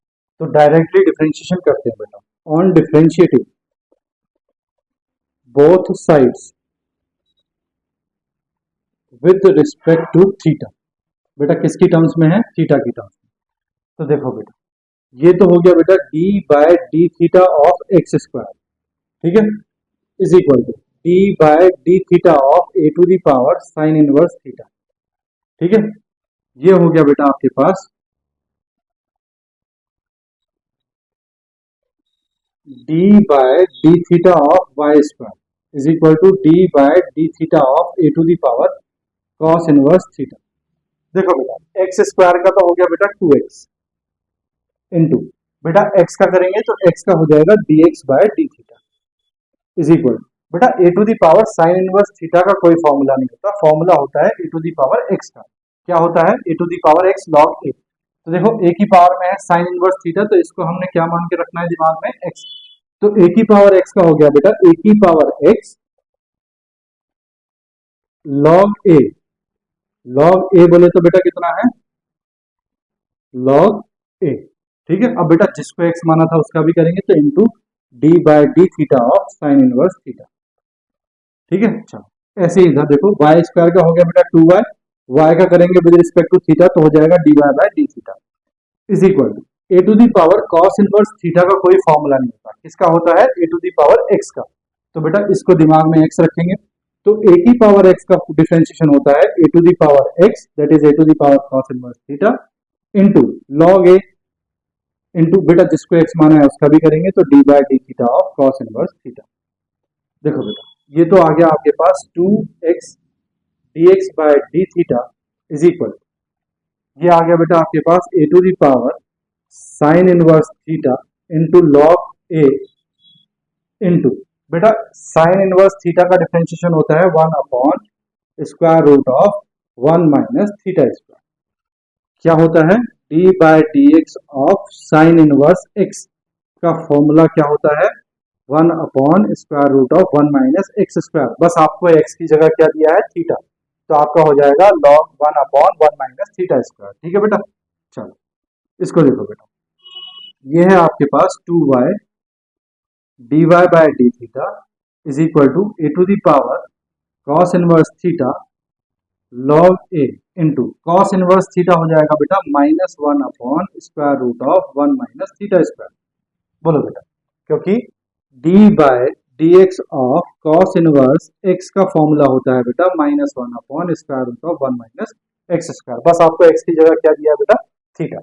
तो डायरेक्टली डिफरेंशिएशन करते हैं बेटा, on differentiating both sides with respect to theta. बेटा किसकी टर्म्स में है? थीटा की टर्म्स में। तो देखो बेटा, ये तो हो गया बेटा d by d theta of x square, ठीक है, is equal to d by d theta of a to the power sine inverse theta, ठीक है। ये हो गया बेटा आपके पास d by d theta of y square is equal to d by d theta of a to the power cos inverse theta. देखो बेटा एक्स स्क्वायर का तो हो गया बेटा 2x इंटू बेटा x का करेंगे तो x का हो जाएगा dx by d theta is equal बेटा a to the power sine inverse theta का कोई फॉर्मूला नहीं होता, फॉर्मूला होता है a to the power x का। क्या होता है? A to the power x log a। तो देखो a की पावर में है साइन इनवर्स थीटा, तो इसको हमने क्या मान के रखना है दिमाग में? x। तो a की पावर x का हो गया बेटा a की power x log a। log a बोले तो बेटा कितना है? log a, ठीक है। अब बेटा जिसको x माना था उसका भी करेंगे तो into d by d theta of sine inverse theta, ठीक है। चलो ऐसे ही इधर देखो वाई स्क्वायर का हो गया बेटा 2y, वाई का करेंगे विद रिस्पेक्ट टू थीटा तो हो जाएगा d y by d theta is equal to a to the power cos inverse theta का कोई फॉर्मूला नहीं होता, किसका होता है? A to the power x का। तो बेटा इसको दिमाग में एक्स रखेंगे, तो ए की पावर एक्स का डिफरेंशिएशन होता है a to the power x that is a to the power cos inverse theta into log a into बेटा जिसको एक्स माना है उसका भी करेंगे तो d by d theta of cos inverse theta. देखो बेटा ये तो आ गया आपके पास 2x dx by d theta is equal, ये आ गया बेटा आपके पास a to the power sine inverse theta into log a into बेटा साइन इनवर्स थीटा का डिफरेंशिएशन होता है 1 upon square root of 1 minus theta square. क्या होता है? d by d x of sine inverse x का फॉर्मूला क्या होता है? 1 upon square root of 1 minus x square. बस आपको x की जगह क्या दिया है? थीटा, तो आपका हो जाएगा log 1 upon 1 minus theta square, ठीक है बेटा। चलो इसको देखो बेटा, ये है आपके पास 2y dy by d theta is equal to a to the power cos inverse theta log a into cos inverse theta हो जाएगा बेटा -1 upon square root of 1 minus theta square. बोलो बेटा, क्योंकि d by d x of cos inverse x का formula होता है बेटा -1 upon square root of 1 minus x square. बस आपको x की जगह क्या दिया है बेटा? थीटा,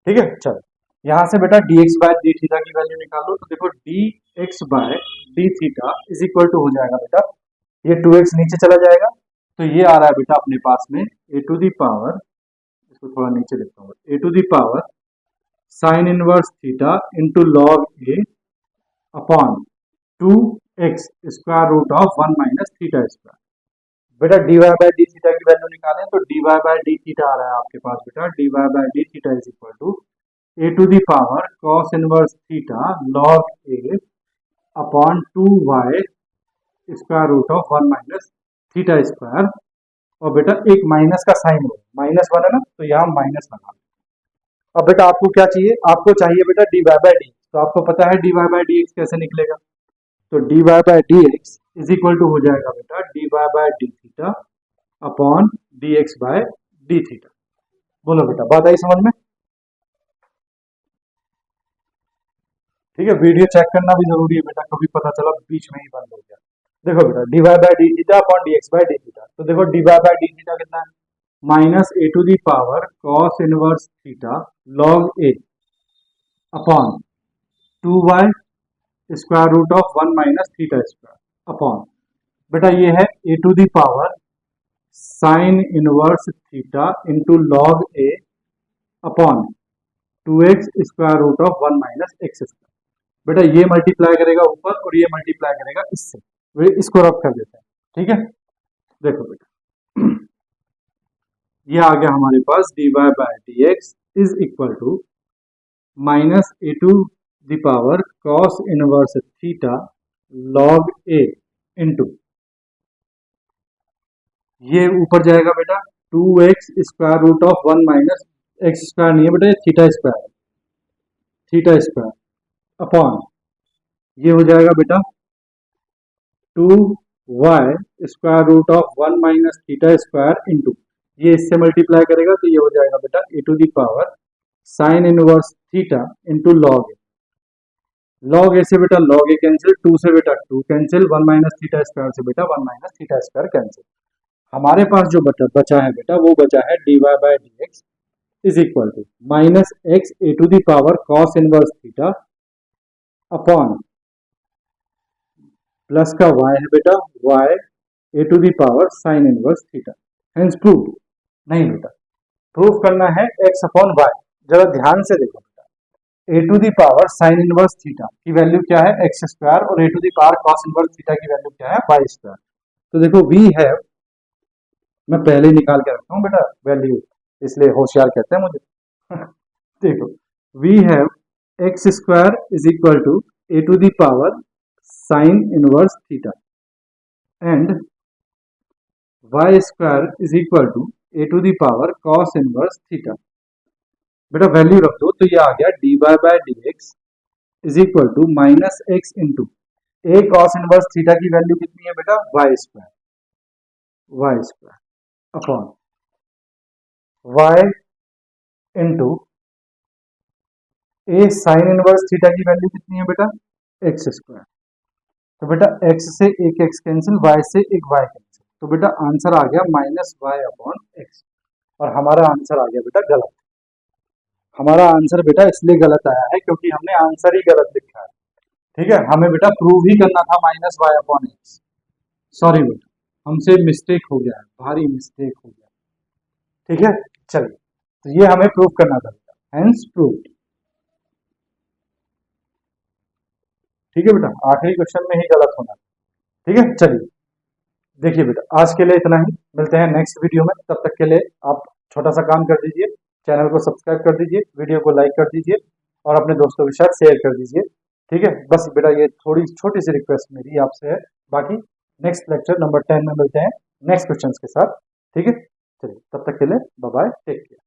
ठीक है। चलो यहाँ से बेटा dx बाय डी थीटा की वैल्यू निकाल लो, तो देखो dx by d theta is equal to हो जाएगा बेटा, ये 2x नीचे चला जाएगा तो ये आ रहा है बेटा अपने पास में ए टू दी पावर, इसको थोड़ा नीचे लिखता हूँ, a to the power sine inverse theta into log a upon 2x square root of 1 minus theta square. बेटा dy बाय डी थीटा की वैल्यू निकालें तो dy बाय डी थीटा आ रहा है आपके पास बेटा dy by d theta is equal to a to the power cos inverse theta log a upon 2y square root of 1 minus theta square. और बेटा एक माइनस का साइन हो, -1 है ना, तो यहाँ माइनस लगा। अब बेटा आपको क्या चाहिए? आपको चाहिए बेटा dy बाय डी, तो आपको पता है dy बाय डी एक्स कैसे निकलेगा, तो dy by d x is equal to हो जाएगा बेटा dy by d theta upon dx by d theta. बोलो बेटा बात आई समझ में? ठीक है, वीडियो चेक करना भी जरूरी है बेटा, कभी पता चला बीच में ही बंद हो गया। देखो बेटा dy by d theta upon dx by d theta, तो देखो dy बाय डी थीटा कितना है? Minus a to the power cos inverse theta log a upon 2y square root of 1 minus theta square upon बेटा ये है a to the power sine inverse theta into log a upon 2x square root of 1 minus x square. बेटा ये multiply करेगा ऊपर और ये multiply करेगा इससे, इसको रब कर देते हैं, ठीक है। देखो बेटा ये आ गया हमारे पास dy by d x is equal to minus a to the power cos inverse theta log a into ये ऊपर जाएगा बेटा 2x square root of 1 minus x square नहीं है बेटा, ये थीटा स्क्वायर है, थीटा स्क्वायर अपॉन ये हो जाएगा बेटा 2y square root of 1 minus theta square into, ये इससे मल्टीप्लाई करेगा तो ये हो जाएगा बेटा a to the power sine inverse theta into log a. Log a से बेटा लॉग ए कैंसिल, 2 से बेटा 2 कैंसिल, 1 माइनस थीटा स्क्वायर से बेटा 1 माइनस थीटा स्क्वायर कैंसिल। हमारे पास जो बचा है बेटा वो बचा है dy by d x is equal to minus x a to the power cos inverse theta upon plus का y है बेटा y a to the power sine inverse theta. Hence prove नहीं बेटा, प्रूव करना है x अपॉन y। जरा ध्यान से देखो बेटा, a to the power sine inverse theta की वैल्यू क्या है एक्स स्क्वायर और a to the power cos inverse theta की वैल्यू क्या है वाई स्क्वायर। तो देखो वी हैव, मैं पहले ही निकाल के रखता हूँ बेटा वैल्यू, इसलिए होशियार कहते हैं मुझे देखो we have x square is equal to a to the power sine inverse theta and y square is equal to a to the power cos inverse theta. बेटा वैल्यू रख दो तो ये आ गया d y by d x is equal to minus x into a cos inverse theta की value कितनी है बेटा y square upon y into a sine inverse theta की वैल्यू कितनी है बेटा एक्स स्क्वायर। तो बेटा x से एक x कैंसिल, y से एक y कैंसिल, तो बेटा आंसर आ गया माइनस वाई अपॉन एक्स। और हमारा आंसर आ गया बेटा गलत। हमारा आंसर बेटा इसलिए गलत आया है क्योंकि हमने आंसर ही गलत लिखा है। ठीक है, हमें बेटा प्रूव ही करना था minus y upon x. Sorry बेटा, हमसे मिस्टेक हो गया है, भारी मिस्टेक हो गया। ठीक है, चलिए, तो ये हमें प्रूव करना था बेटा, हेंस प्रूव्ड। ठीक है बेटा, आखिरी क्वेश्चन में ही गलत होना। ठीक है, चलिए देखिए बेटा, आज के लिए इतना ही, मिलते हैं नेक्स्ट वीडियो में। तब तक के लिए आप छोटा सा काम कर दीजिए, चैनल को सब्सक्राइब कर दीजिए, वीडियो को लाइक कर दीजिए और अपने दोस्तों के साथ शेयर कर दीजिए। ठीक है, बस बेटा ये थोड़ी छोटी सी रिक्वेस्ट मेरी आपसे है। बाकी नेक्स्ट लेक्चर नंबर 10 में मिलते हैं नेक्स्ट क्वेश्चन के साथ। ठीक है, चलिए तब तक के लिए बाय बाय, टेक केयर।